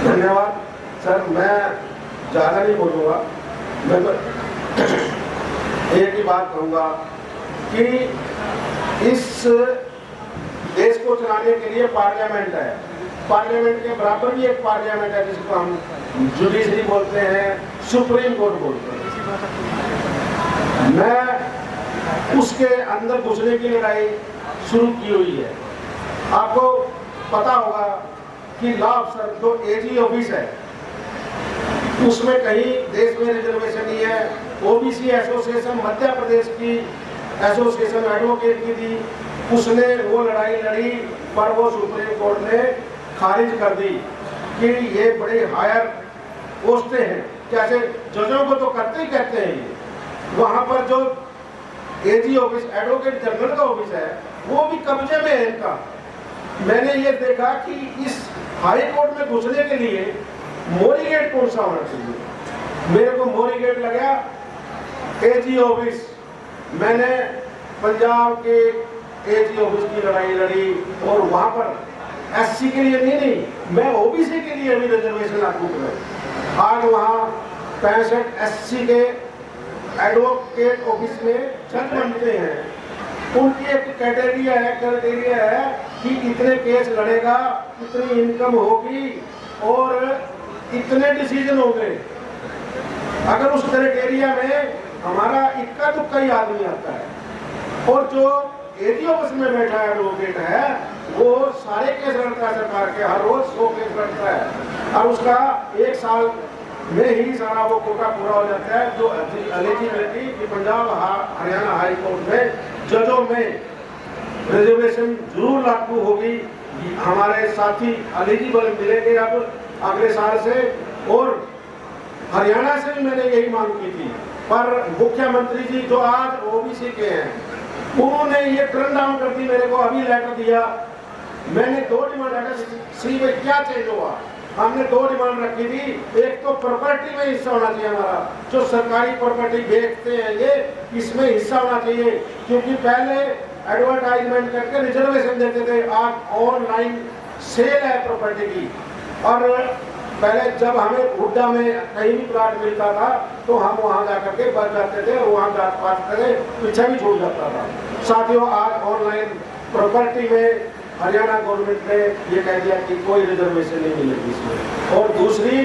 धन्यवाद सर। मैं ज्यादा नहीं बोलूँगा, मैं तो एक ही बात कहूँगा कि इस देश को चलाने के लिए पार्लियामेंट है। पार्लियामेंट के बराबर भी एक पार्लियामेंट है जिसको हम जुडिशरी बोलते हैं, सुप्रीम कोर्ट बोलते हैं। मैं उसके अंदर घुसने की लड़ाई शुरू की हुई है। आपको पता होगा कि लॉ अफसर जो एजी ऑफिस है, उसमें कहीं देश में रिजर्वेशन नहीं है। ओबीसी एसोसिएशन मध्य प्रदेश की एसोसिएशन एडवोकेट की थी, उसने वो लड़ाई लड़ी, पर वो सुप्रीम कोर्ट ने खारिज कर दी कि ये बड़े हायर पोस्टें हैं। कैसे जजों को तो करते ही कहते हैं ये, वहाँ पर जो एजी ऑफिस, एडवोकेट जनरल का ऑफिस है, वो भी कब्जे में है इनका। मैंने ये देखा कि इस हाई कोर्ट में घुसने के लिए मोरी गेट कौन सा होना चाहिए। मेरे को मोरी गेट लगा एजी ऑफिस। मैंने पंजाब के एजी ऑफिस की लड़ाई लड़ी और वहां पर SC एससी के लिए नहीं, मैं ओबीसी के लिए भी रिजर्वेशन लागू करूं। आज वहाँ 65 एससी के एडवोकेट ऑफिस में जज बनते हैं। उनकी एक क्राइटेरिया है कि इतने केस लड़ेगा, इतनी इनकम होगी और इतने डिसीजन होंगे। अगर उस क्राइटेरिया में हमारा इक्का दुक्का ही आदमी आता है और जो एजी ऑफिस में बैठा एडवोकेट है वो सारे केस लड़ता है सरकार के, हर रोज 100 केस लड़ता है और उसका 1 साल में ही सारा वो कोटा पूरा हो जाता है। जो एलिजिबिलिटी कि पंजाब हरियाणा हाई कोर्ट में जजों में रिजर्वेशन जरूर लागू होगी। हमारे साथी एलिजिबल मिलेंगे अब अगले साल से। और हरियाणा से भी मैंने यही मांग की थी, पर मुख्यमंत्री जी जो आज ओबीसी के हैं उन्होंने ये टर्न डाउन कर दी। मेरे को अभी लेटर दिया, मैंने 2 डिमांड रखी। सी में क्या चेंज हुआ? हमने 2 डिमांड रखी थी। एक तो प्रॉपर्टी में हिस्सा होना चाहिए हमारा, जो सरकारी प्रॉपर्टी बेचते हैं ये इसमें हिस्सा होना चाहिए, क्योंकि पहले एडवर्टाइजमेंट करके रिजर्वेशन देते थे, आज ऑनलाइन सेल है प्रॉपर्टी की। और पहले जब हमें हुड्डा में कहीं भी प्लाट मिलता था तो हम वहां जाकर के बच जाते थे और वहां जात पात करे पीछे भी छूट जाता था। साथियों, आज ऑनलाइन प्रॉपर्टी में हरियाणा गवर्नमेंट ने ये कह दिया कि कोई रिजर्वेशन नहीं मिलेगी इसमें। और दूसरी,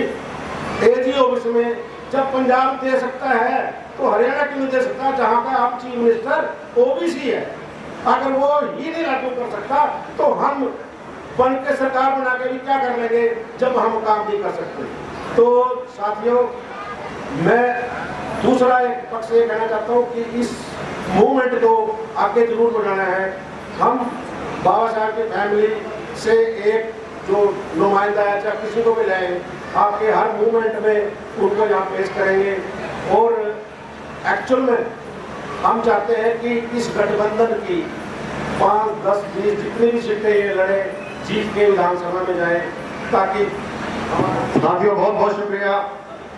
एजी ऑफिस में जब पंजाब दे सकता है तो हरियाणा क्यों नहीं दे सकता, जहाँ का आप चीफ मिनिस्टर ओबीसी है। अगर वो ही नहीं लागू कर सकता तो हम बन के सरकार बना के भी क्या कर लेंगे जब हम काम नहीं कर सकते। तो साथियों, मैं दूसरा एक पक्ष ये कहना चाहता हूँ कि इस मूवमेंट को आगे जरूर बढ़ाना है। हम बाबा साहब की फैमिली से एक जो नुमाइंदा है, चाहे किसी को भी लाएं, आपके हर मूवमेंट में उनको यहाँ पेश करेंगे। और एक्चुअल में हम चाहते हैं कि इस गठबंधन की 5, 10, 20 जितनी भी सीटें ये लड़े जीत के विधानसभा में जाए, ताकि साथियों बहुत बहुत शुक्रिया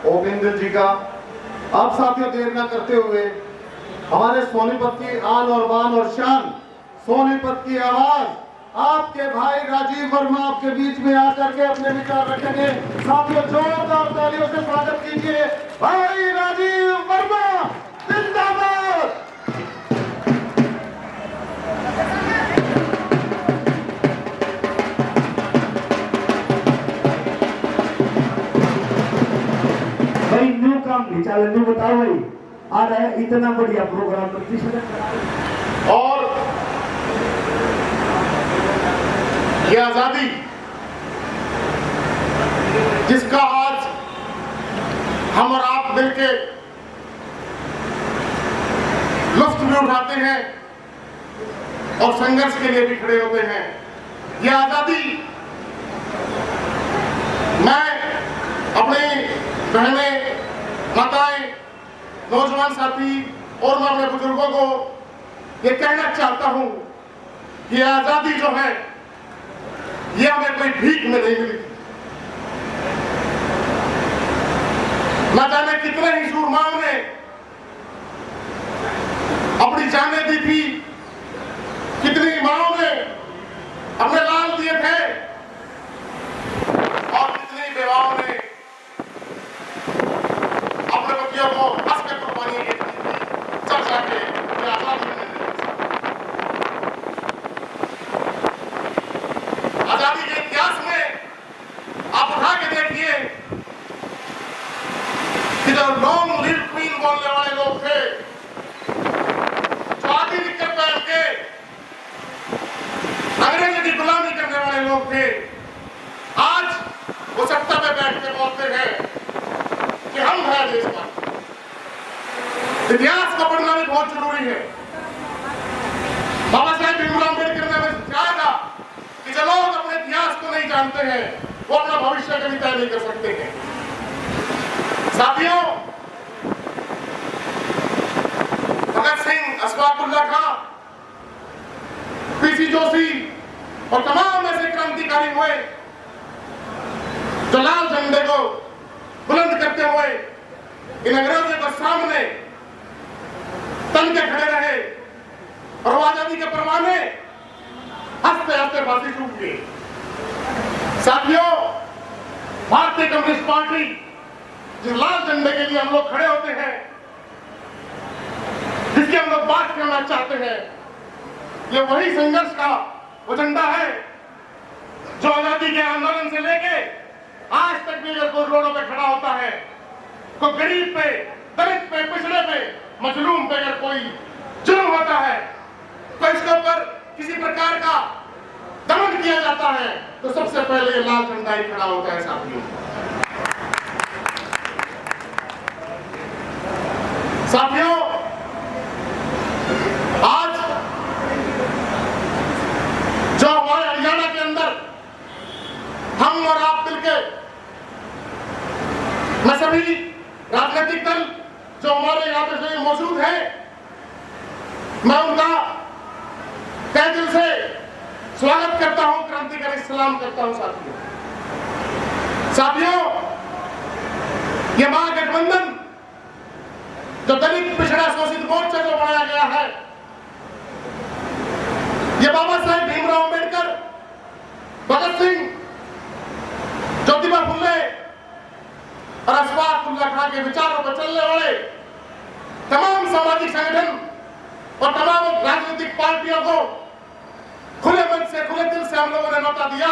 ओपिंदर जी का। अब साथियों देर न करते हुए हमारे सोनीपत की आन और बान और शान, सोनीपत की आवाज, आपके भाई राजीव वर्मा आपके बीच में आकर के अपने विचार रखेंगे। साथियों जोरदार तालियों से स्वागत कीजिए भाई राजीव वर्मा, जिंदाबाद। भाई न्यू काम नहीं चल, न्यू बताओ भाई आ रहा है इतना बढ़िया प्रोग्राम और ये आजादी जिसका आज हम और आप मिलके लुत्फ भी उठाते हैं और संघर्ष के लिए भी खड़े होते हैं, ये आजादी मैं अपनी बहनें, माताएं, नौजवान साथी और मैं अपने बुजुर्गों को ये कहना चाहता हूं कि आजादी जो है ये हमें कोई भीख में नहीं मिली। न जाने कितने ही सूरमाओं ने अपनी जानें दी थी, कितनी माओं ने अपने लाल दिए थे और कितनी बेवाओं ने अपने बच्चियों को हंस के कुर्बानी की चल जाके आजादी के इतिहास में आप उठा के देखिए कि जो लॉन्ग लिव क्वीन बोलने वाले लोग थे, जो आदि दिक्कत पहन के अंग्रेजों की गुलामी करने वाले लोग थे, आज वो सत्ता में बैठ के बोलते हैं कि हम हैं देश का। इतिहास को पढ़ना भी बहुत जरूरी है। बाबा साहेब भीमराव अम्बेडकर ने हमें सिखाया था कि जो लोग अपने इतिहास को नहीं जानते हैं वो अपना भविष्य कभी तय नहीं कर सकते हैं। साथियों, भगत सिंह, अशफाकुल्लाह खां, पीसी जोशी और तमाम ऐसे क्रांतिकारी हुए जो लाल झंडे को बुलंद करते हुए इन अंग्रेजों के सामने तन के खड़े रहे और आजादी के परवाने हंसते हंसते फांसी छूट गई। साथियों, भारतीय कम्युनिस्ट पार्टी जिस लाल झंडे के लिए हम लोग खड़े होते हैं, जिसकी हम लोग बात करना चाहते हैं, ये वही संघर्ष का वो झंडा है जो आजादी के आंदोलन से लेके आज तक भी अगर कोई रोडों पे खड़ा होता है, कोई गरीब पे, दलित पे, पिछड़े पे, मजलूम पे अगर कोई जुर्म होता है, तो इसके ऊपर किसी प्रकार का दमन किया जाता है, तो सबसे पहले ये लाल झंडा ही खड़ा होता है। साथियों, आज जो हमारे हरियाणा के अंदर हम और आप मिलकर, मैं सभी राजनीतिक दल जो हमारे यहाँ पे मौजूद हैं, मैं उनका तहे दिल से स्वागत करता हूं, क्रांतिकारी सलाम करता हूं। साथियों, ये महागठबंधन जो दलित पिछड़ा शोषित मोर्चा जो बनाया गया है, ये बाबा साहेब भीमराव अंबेडकर, भगत सिंह, ज्योतिबा फुले और अशफाक उल्लाह खां के विचारों पर चलने वाले तमाम सामाजिक संगठन और तमाम राजनीतिक पार्टियों को खुले मन से, खुले दिल से हम लोगों ने न्योता दिया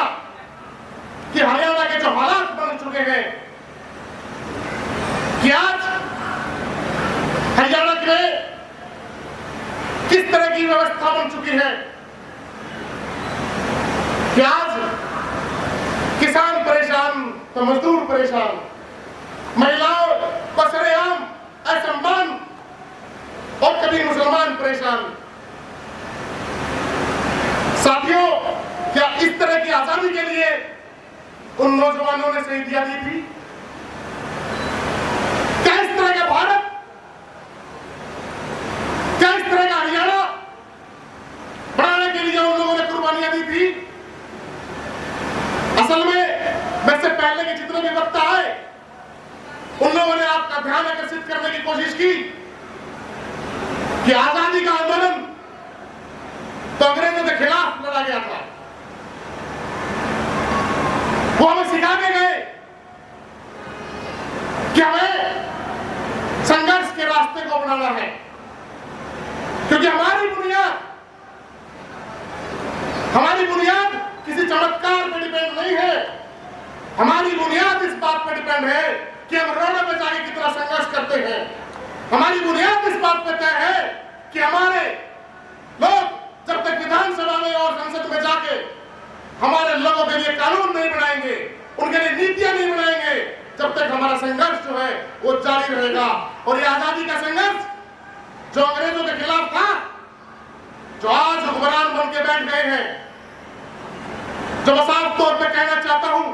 कि हरियाणा के जो हालात बन चुके हैं, कि आज हरियाणा के किस तरह की व्यवस्था बन चुकी है, कि आज किसान परेशान तो मजदूर परेशान, महिलाओं को सरेआम असम्मान और कभी मुसलमान परेशान। साथियों, क्या इस तरह की आजादी के लिए उन नौजवानों ने शहीदियां दी थी? क्या इस तरह का भारत, क्या इस तरह का हरियाणा बनाने के लिए उन लोगों ने कुर्बानियां दी थी? असल में वैसे पहले के जितने भी वक्ता आए, उन लोगों ने आपका ध्यान आकर्षित करने की कोशिश की कि आजादी का आंदोलन तो अंग्रेजों के खिलाफ लड़ा गया था। वो हमें सिखा के गए कि हमें संघर्ष के रास्ते को अपनाना है, क्योंकि हमारी बुनियाद किसी चमत्कार पर डिपेंड नहीं है। हमारी बुनियाद इस बात पर डिपेंड है कि हम रोडों पे जाके कितना संघर्ष करते हैं। हमारी बुनियाद इस बात पर तय है कि हमारे लोग जब तक विधानसभा में और संसद में जाके हमारे लोगों के लिए कानून नहीं बनाएंगे, उनके लिए नीतियां नहीं बनाएंगे, जब तक हमारा संघर्ष जो है वो जारी रहेगा। और ये आजादी का संघर्ष जो अंग्रेजों के खिलाफ था, जो आज हुक्मरान बन के बैठ गए हैं, जो मैं साफ तौर पर कहना चाहता हूं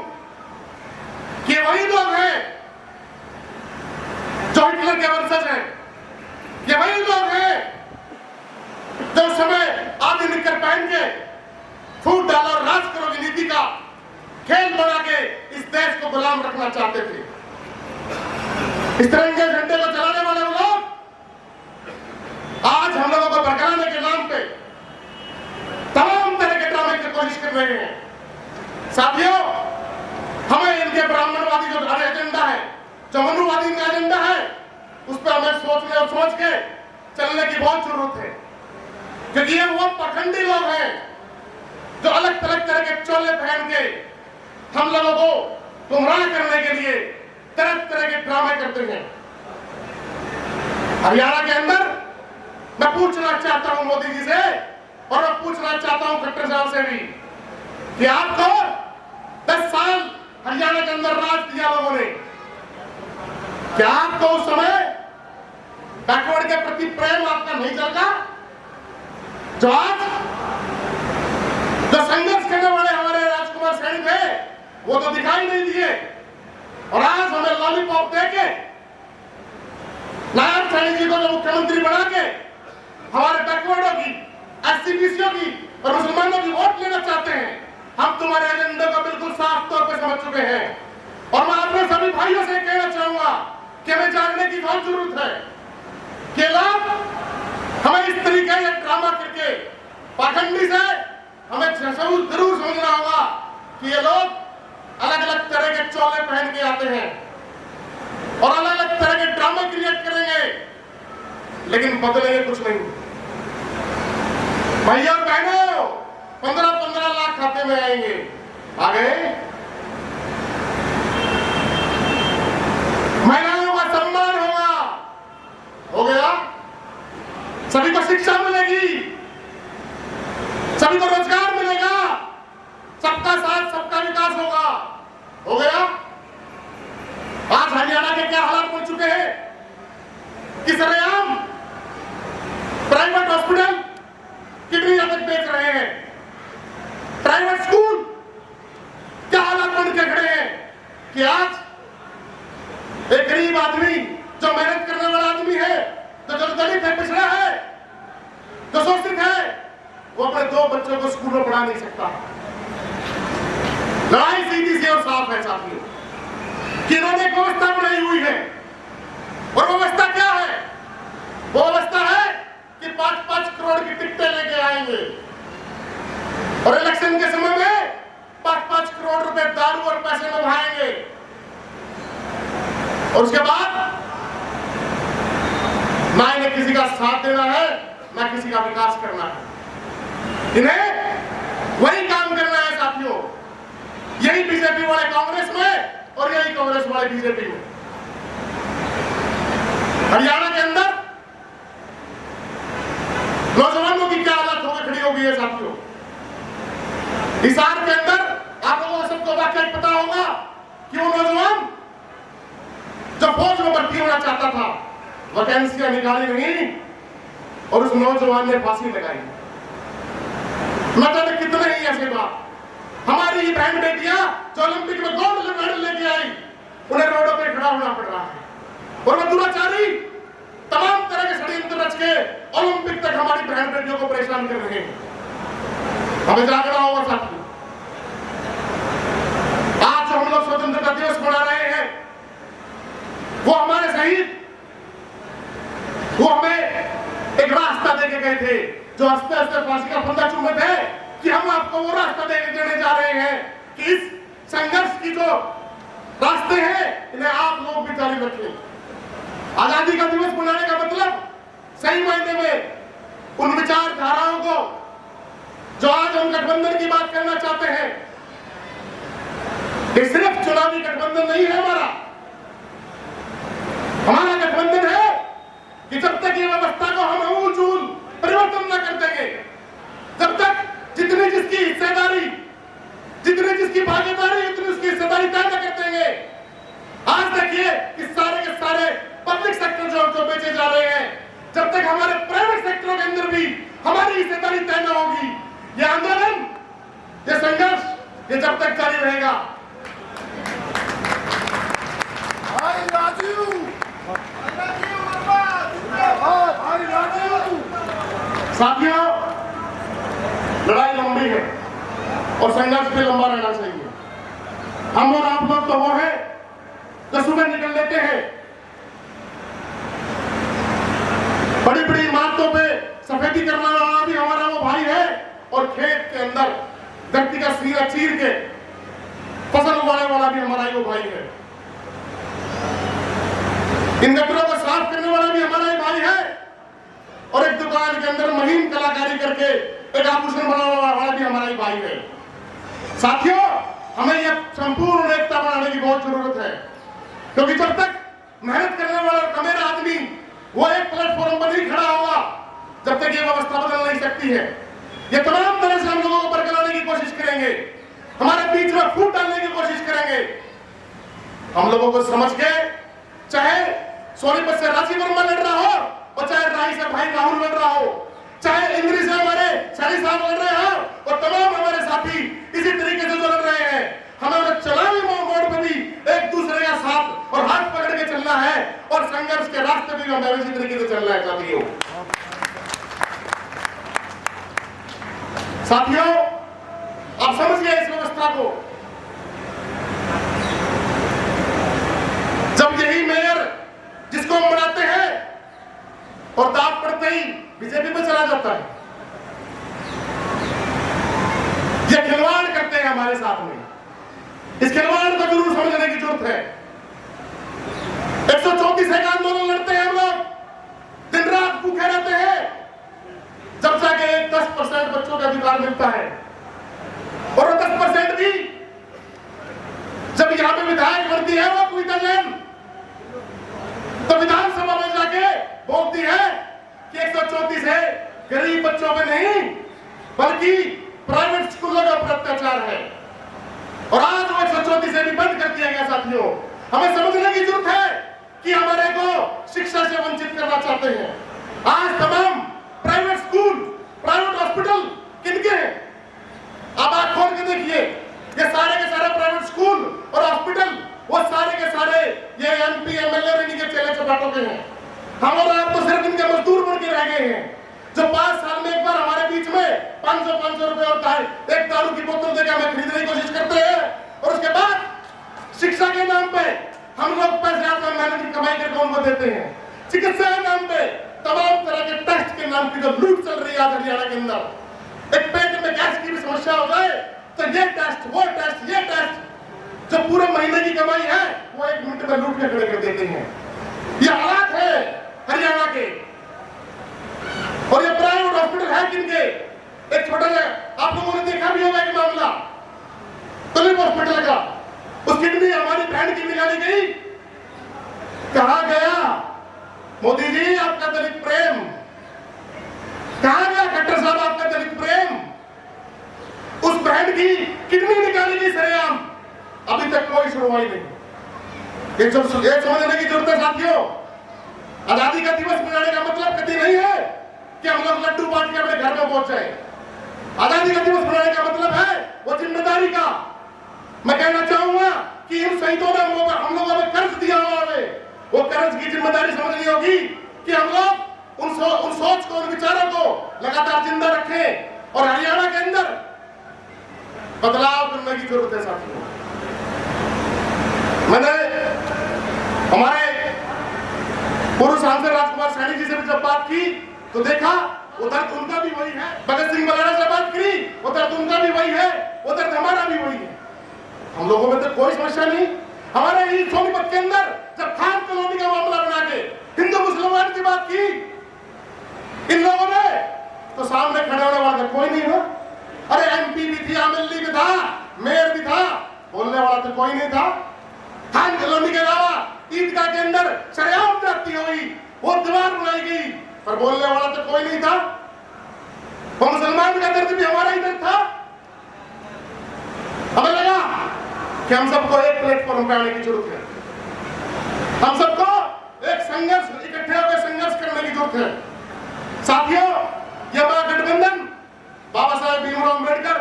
कि वही लोग हैं जो हिटलर के वंशज हैं, ये वही लोग हैं जो उस समय आदि निकर पहन के फूट डाला और राज करो की नीति का खेल बना के इस देश को गुलाम रखना चाहते थे। इस तिरंगे झंडे को चलाने वाले लोग आज हम लोगों को भड़काने के नाम पे तमाम तरह के ड्रामे की कोशिश कर रहे हैं। साथियों, हमें इनके ब्राह्मणवादी जो एजेंडा है, जो मनुवादी का एजेंडा है, उस पर हमें सोचने और सोच के चलने की बहुत जरूरत है, क्योंकि ये वो पखंडी लोग हैं जो अलग अलग तरह के चोले पहन के हम लोगों को गुमराह करने के लिए तरह तरह के ड्रामे करते हैं। हरियाणा के अंदर मैं पूछना चाहता हूं मोदी जी से, और मैं पूछना चाहता हूं खट्टर साहब से भी, कि आपको 10 साल हरियाणा के अंदर राज दिया लोगों ने, क्या आपको उस समय बैकवर्ड के प्रति प्रेम आपका नहीं चलता? जो आज जो संघर्ष करने वाले हमारे राजकुमार सैनी थे, वो तो दिखाई नहीं दिए, और आज हमें लॉलीपॉप देके नायब सैनी जी को जो मुख्यमंत्री बना के हमारे बैकवर्डों की, एससीबीसीओ की और मुसलमानों की वोट लेना चाहते हैं। हम तुम्हारे एजेंडे को बिल्कुल साफ तौर पर समझ चुके हैं, और मैं अपने सभी भाइयों से कहना चाहूंगा कि हमें जानने की बहुत जरूरत है कि लोग हमें इस तरीके से ड्रामा करके पाखंडी से हमें जरूर समझना होगा कि ये लोग अलग अलग तरह के चोले पहन के आते हैं और अलग अलग तरह के ड्रामे क्रिएट करेंगे, लेकिन बदलेंगे कुछ नहीं। भैया और बहनों, 15-15 लाख खाते में आएंगे, आ गए। महिलाओं का सम्मान होगा, हो गया। सभी को शिक्षा मिलेगी, सभी को रोजगार मिलेगा, सबका साथ सबका विकास होगा, हो गया। आज हरियाणा के क्या हालात बन चुके हैं कि सरेआम प्राइवेट हॉस्पिटल किडनी तक बेच रहे हैं, प्राइवेट स्कूल क्या हालात बन के खड़े हैं कि आज एक गरीब आदमी जो मेहनत करने वाला आदमी है, जो दलित है, पिछड़ा है, जो शोषित है, वो अपने 2 बच्चों को स्कूल में पढ़ा नहीं सकता। लड़ाई सीधी सी और साफ है साथियों कि इन्होंने एक व्यवस्था बनाई हुई है, और व्यवस्था क्या है? वो व्यवस्था है कि 5-5 करोड़ की टिकटें लेके आएंगे और इलेक्शन के समय में 5-5 करोड़ रुपए दारू और पैसे में भाएंगे, और उसके बाद ना इन्हें किसी का साथ देना है, ना किसी का विकास करना है। इन्हें वही काम करना है साथियों, यही बीजेपी वाले कांग्रेस में और यही कांग्रेस वाले बीजेपी में। हरियाणा के अंदर नौजवानों की क्या हालत होकर खड़ी हो गई है साथियों। हिसार के अंदर आप लोगों को सबको वाकई पता होगा कि वो नौजवान जो फौज में भर्ती होना चाहता था, वैकेंसियां निकाली नहीं और उस नौजवान ने फांसी लगाई। मतलब कितने ही ऐसे बात, हमारी ही बहन बेटियां जो ओलंपिक में गोल्ड मेडल लेके आई, उन्हें रोडों पे खड़ा होना पड़ रहा है, और वो दुराचारी तमाम तरह के षड्यंत्र रच के ओलंपिक तक हमारी बहन बेटियों को परेशान कर रहे हैं। हमें जागना होगा साथियों। आज जो हम लोग स्वतंत्रता दिवस मना रहे हैं, वो हमारे शहीद, वो हमें एक रास्ता देके गए थे, जो हंसते हंसते फांसी का फंदा चूमे थे कि हम आपको वो रास्ता देने जा रहे हैं कि इस संघर्ष की जो रास्ते हैं इन्हें आप लोग भी जारी रखें। आजादी का दिवस मनाने का मतलब सही मायने में उन विचारधाराओं को जो आज हम गठबंधन की बात करना चाहते हैं, ये सिर्फ चुनावी गठबंधन नहीं है हमारा गठबंधन है कि जब तक ये व्यवस्था को हम आमूल-चूल परिवर्तन न कर देंगे, जब तक जितनी जिसकी हिस्सेदारी, जितनी जिसकी भागीदारी, उतनी उसकी हिस्सेदारी तय न कर देंगे। आज देखिए कि सारे के सारे पब्लिक सेक्टर जो बेचे जा रहे हैं, जब तक हमारे प्राइवेट सेक्टरों के अंदर भी हमारी हिस्सेदारी तय न होगी, ये आंदोलन, ये संघर्ष, ये जब तक जारी रहेगा। साथियों, लड़ाई लंबी है और संघर्ष भी लंबा रहना चाहिए। हम और आप लोग तो वो है जो सुबह निकल लेते हैं, बड़ी बड़ी इमारतों पे सफेदी करने वाला भी हमारा वो भाई है, और खेत के अंदर धरती का सीरा चीर के फसल उगाने वाला भी हमारा ही वो भाई है। इन गटरों को साफ करने वाला भी हमारा ही भाई है, और एक दुकान के अंदर महीन कलाकारी करके एक आभूषण बनाने वाला भी हमारा ही भाई है। साथियों, हमें यह संपूर्ण एकता बनाने की बहुत जरूरत है, क्योंकि जब तक मेहनत करने वाला कमेरा आदमी वो एक प्लेटफॉर्म पर नहीं खड़ा होगा, जब तक ये व्यवस्था बदल नहीं सकती है। ये तमाम तरह से हम लोगों को बरकराने की कोशिश करेंगे, हमारे बीच में फूट डालने की कोशिश करेंगे। हम लोगों को समझ के, चाहे सोनीपत से रांची वर्मा लड़ रहा हो, और चाहे राही से भाई राहुल लड़ रहा हो, चाहे इंद्री से हमारे शरी साहब लड़ रहे हो, और तमाम हमारे साथी इसी तरीके से जो लड़ रहे हैं, हमें चुनावी मोड़ पर भी एक दूसरे का साथ और हाथ पकड़ के चलना है, और संघर्ष के रास्ते भी हमें इसी तरीके से चलना है। साथियों, आप समझ गए इस व्यवस्था को। जब यही मेयर जिसको हम बनाते हैं और दांत पड़ते ही बीजेपी में चला जाता है, ये खिलवाड़ करते हैं हमारे साथ में। इस खिलवाड़ को जरूर समझने की जरूरत है। 134 का आंदोलन लड़ते हैं हम लोग, दिन रात भूखे रहते हैं, जब जाके 10% बच्चों का अधिकार मिलता है। और वो 10% भी जब यहाँ पे विधायक बनती है वो क्विंटल, तो विधानसभा में जाके बोलती है कि 134 है गरीब बच्चों पे नहीं बल्कि प्राइवेट स्कूलों का अत्याचार है। और आज वो 134 भी बंद कर दिया गया। साथियों, हमें समझने की जरूरत है कि हमारे को शिक्षा से वंचित करना चाहते हैं। आज तमाम प्राइवेट स्कूल, प्राइवेट हॉस्पिटल किनके हैं? आप आंख खोल के देखिए, ये सारे के सारे प्राइवेट स्कूल और हॉस्पिटल वो सारे के सारे ये एमपी एमएलए और इनके चेले चपाटों के हैं। हम और आप तो सिर्फ इनके मजदूर बन के रह गए हैं, जो 5 साल में एक बार हमारे बीच में 500 रुपए और एक दारू की बोतल देकर हमें खरीदने की कोशिश करते हैं। और उसके बाद शिक्षा के नाम पे हम लोग पैसे अपना मेहनत की कमाई करके उनको देते हैं। चिकित्सा के नाम पे तमाम तरह के टेस्ट के नाम की जो लूट चल रही है आज हरियाणा के अंदर, एक पेट में गैस की भी समस्या हो जाए तो ये टेस्ट वो टेस्ट ये टेस्ट, जो पूरे महीने की कमाई है वो 1 मिनट में लूट के खड़े कर देते हैं। ये हालात है हरियाणा के। और ये प्राइवेट हॉस्पिटल है किनके? एक छोटा सा आप लोगों ने देखा भी होगा एक मामला तुलिप हॉस्पिटल का, उस किडनी हमारी बहन की निकाली गई। कहा गया मोदी जी आपका दलित प्रेम, कहा गया खट्टर साहब आपका दलित प्रेम? उस बहन की किडनी निकाली गई सरेआम, अभी तक कोई सुनवाई नहीं। ये समझने की जरूरत है साथियों, आजादी का दिवस मनाने का मतलब कभी नहीं है कि हम लोग लड्डू बांट के अपने घर में पहुंच जाए। आजादी का दिवस मनाने का मतलब है वो जिम्मेदारी का। मैं कहना चाहूंगा कि इन शहीदों ने हम लोगों में कर्ज दिया हुआ है, वो कर्ज की जिम्मेदारी समझनी होगी कि हम लोग उन सोच को, उन विचारों को लगातार जिंदा रखें और हरियाणा के अंदर बदलाव करने की जरूरत है साथियों। मैंने हमारे पूर्व सांसद राजकुमार सैनी जी से भी जब बात की तो देखा वो दर्द उनका भी वही है। भगत सिंह मलाना से बात करी, वो दर्द उनका भी वही है, वो दर्द हमारा भी वही है। हम लोगों में तो कोई समस्या नहीं। हमारे ही सोनीपत के अंदर जब खान कॉलोनी का मामला बना के हिंदू मुसलमान की बात की इन लोगों ने, तो सामने खड़े होने वाला कोई नहीं था। अरे एमपी भी थी, एमएलए भी था, मेयर भी था, बोलने वाला तो कोई नहीं था। खान कॉलोनी के अलावा ईदगाह के अंदर शरेआम जाती हुई वो दीवार बनाई गई, पर बोलने वाला तो कोई नहीं था। वो मुसलमान का दर्द भी हमारा ही दर्द था। हमें लगा कि हम सबको एक प्लेटफॉर्म पे आने की जरूरत है, हम सबको एक संघर्ष, इकट्ठे होकर संघर्ष करने की जरूरत है। साथियों, यह महागठबंधन बाबा साहेब भीमराव अम्बेडकर,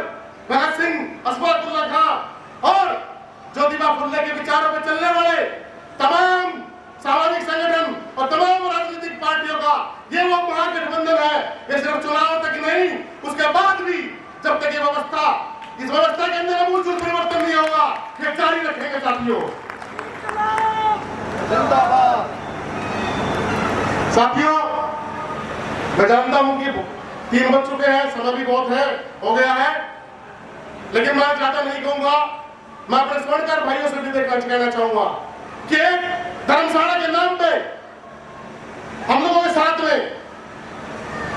भगत सिंह, अशफाकुल्लाह खां और ज्योतिबा फुले के विचारों पर चलने वाले तमाम सामाजिक संगठन और तमाम राजनीतिक पार्टियों का ये वो महागठबंधन है। ये सिर्फ चुनाव तक नहीं, उसके बाद भी जब तक ये व्यवस्था, इस व्यवस्था के अंदर मूलभूत परिवर्तन नहीं होगा, ये जारी रखेंगे साथियों। साथियों, मैं जानता हूं कि 3 बज चुके हैं, समय भी बहुत है, हो गया है, लेकिन मैं ज्यादा नहीं कहूंगा। मैं अपने स्वर्णकार भाइयों से भी कहना चाहूंगा कि एक धर्मशाला के नाम पे हम लोगों के साथ में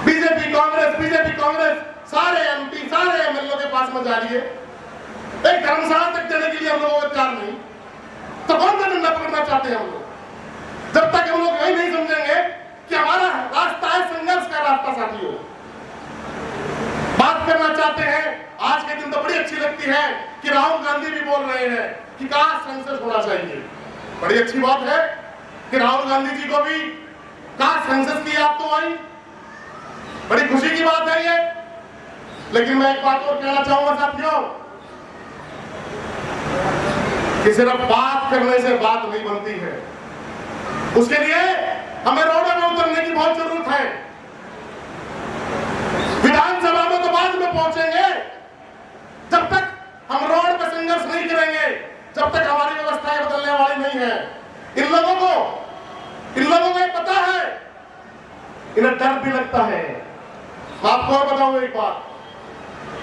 बीजेपी कांग्रेस सारे एमपी, सारे एमएलए के पास में जा रही है। एक धर्मशाला तक देने के लिए हम लोगों को तैयार नहीं, तो कौन सा डंडा पकड़ना चाहते हैं हम लोग? जब तक हम लोग यही नहीं समझेंगे कि हमारा रास्ता है संघर्ष का रास्ता। साथियों, बात करना चाहते हैं, आज के दिन तो बड़ी अच्छी लगती है कि राहुल गांधी भी बोल रहे हैं कि काश संसद होना चाहिए। बड़ी अच्छी बात है कि राहुल गांधी जी को भी काश संसद की याद तो आई, बड़ी खुशी की बात है ये। लेकिन मैं एक बात और कहना चाहूंगा साथियों कि सिर्फ बात करने से बात नहीं बनती है, उसके लिए हमें रोडों में उतरने की बहुत जरूरत है। विधानसभा में तो बाद में पहुंचेंगे, जब तक हम रोड पर संघर्ष नहीं करेंगे, जब तक हमारी व्यवस्थाएं बदलने वाली नहीं है। इन लोगों को ये पता है, इन्हें डर भी लगता है। मैं आपको बताऊं एक बात,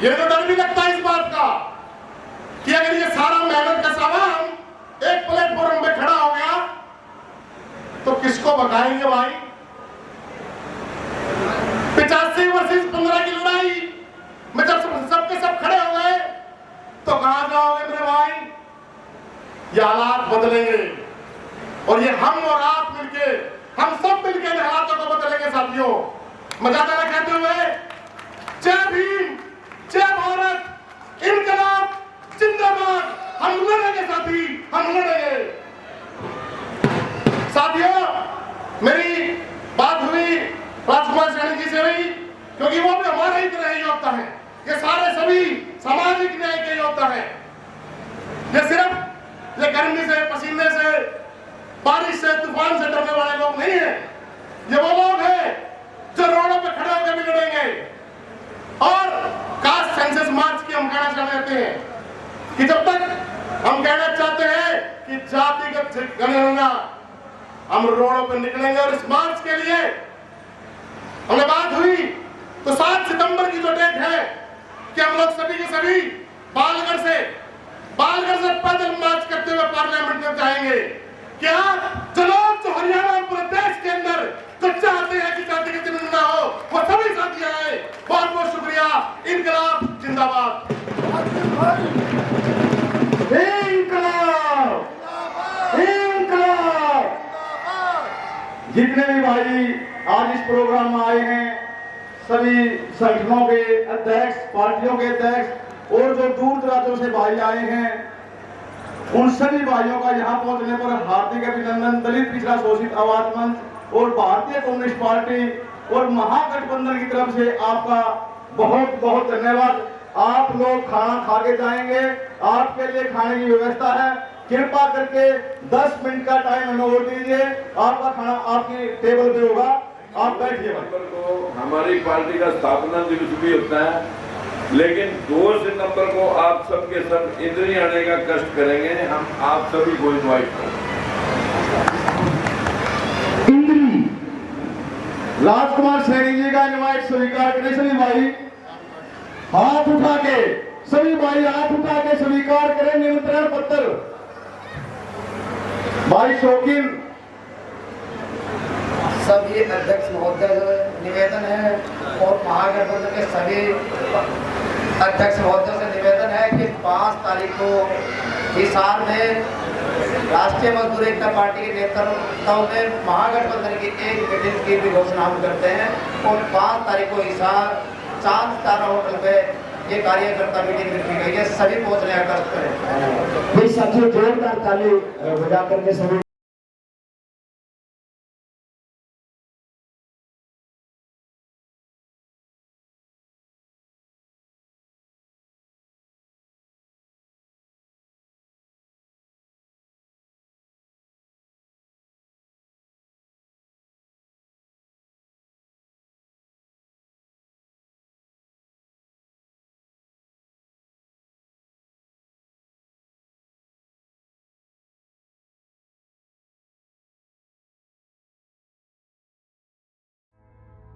ये तो डर भी लगता है इस बात का कि अगर ये सारा मेहनत का उसको भगाएंगे भाई। 85 वर्सेस 15 की लड़ाई में जब सबके सब खड़े हो गए तो कहां जाओगे मेरे भाई? ये हालात बदलेंगे और ये हम और आप मिलके, हम सब मिलके इन हालातों को बदलेंगे साथियों। मजा ना कहते हुए जय भीम, जय भारत, इनकलाब जिंदाबाद। हम लड़ेंगे साथी, हम लड़ेंगे। साथियों, मेरी बात हुई राजकुमार सैनी जी से हुई, क्योंकि वो भी हमारा ही तरह योद्धा है। ये सारे सभी सामाजिक न्याय के योद्धा है। ये सिर्फ ये गर्मी से, पसीने से, बारिश से, तूफान से डरने वाले लोग नहीं है। ये वो लोग हैं जो रोडों पे खड़े होकर भी लड़ेंगे। और कास्ट सेंसस मार्च की हम कहना चाहते हैं कि जब तक हम कहना चाहते हैं कि जातिगत जनगणना, हम रोडों पर निकलेंगे। और इस मार्च के लिए हमने बात हुई तो 7 सितंबर की जो डेट है कि हम लोग सभी के सभी बालगढ़ से पैदल मार्च करते हुए पार्लियामेंट में जाएंगे। क्या जो लोग जो हरियाणा और पूरे देश के अंदर जो चाहते हैं कि जातिगत जनगणना हो, वो सभी साथी आए। बहुत बहुत शुक्रिया। इनकलाब जिंदाबाद। इनकलाब, इनकलाब। जितने भी भाई आज इस प्रोग्राम में आए हैं, सभी संगठनों के अध्यक्ष, पार्टियों के अध्यक्ष और जो दूर दराजों से भाई आए हैं, उन सभी भाइयों का यहाँ पहुंचने पर हार्दिक अभिनंदन। दलित पिछड़ा शोषित आवाज मंच और भारतीय कम्युनिस्ट पार्टी और महागठबंधन की तरफ से आपका बहुत बहुत धन्यवाद। आप लोग खाना खा के जाएंगे, आपके लिए खाने की व्यवस्था है। कृपा करके 10 मिनट का टाइम हमें और दीजिए, आपका खाना आपकी टेबल पे होगा। आप बैठिए। हमारी पार्टी का स्थापना दिवस भी होता है, लेकिन 2 सितंबर को आप सबके सब इधर ही आने का कष्ट करेंगे। हम आप सभी को इन्वाइट करेंगे। इंद्री राजकुमार सैनी जी का इन्वाइट स्वीकार करें सभी भाई, हाथ उठा के सभी भाई हाथ उठा के स्वीकार करें निमंत्रण पत्र। भाई शौकीन सभी अध्यक्ष महोदय निवेदन है और महागठबंधन के सभी अध्यक्ष महोदय से निवेदन है कि 5 तारीख को हिसार में राष्ट्रीय मजदूर एकता पार्टी के नेतृत्व में महागठबंधन की एक मीटिंग की भी घोषणा हम करते हैं। और 5 तारीख को हिसार चांद तारा होटल पे ये कार्यकर्ता मीटिंग रखी गई है। सभी पहुंचने का कष्ट करें। भाई साथियों, जोरदार ताली बजा करके सभी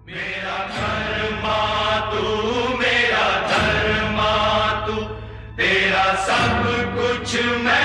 मेरा धर्मा तू, मेरा धर्मा तू, तेरा सब कुछ मैं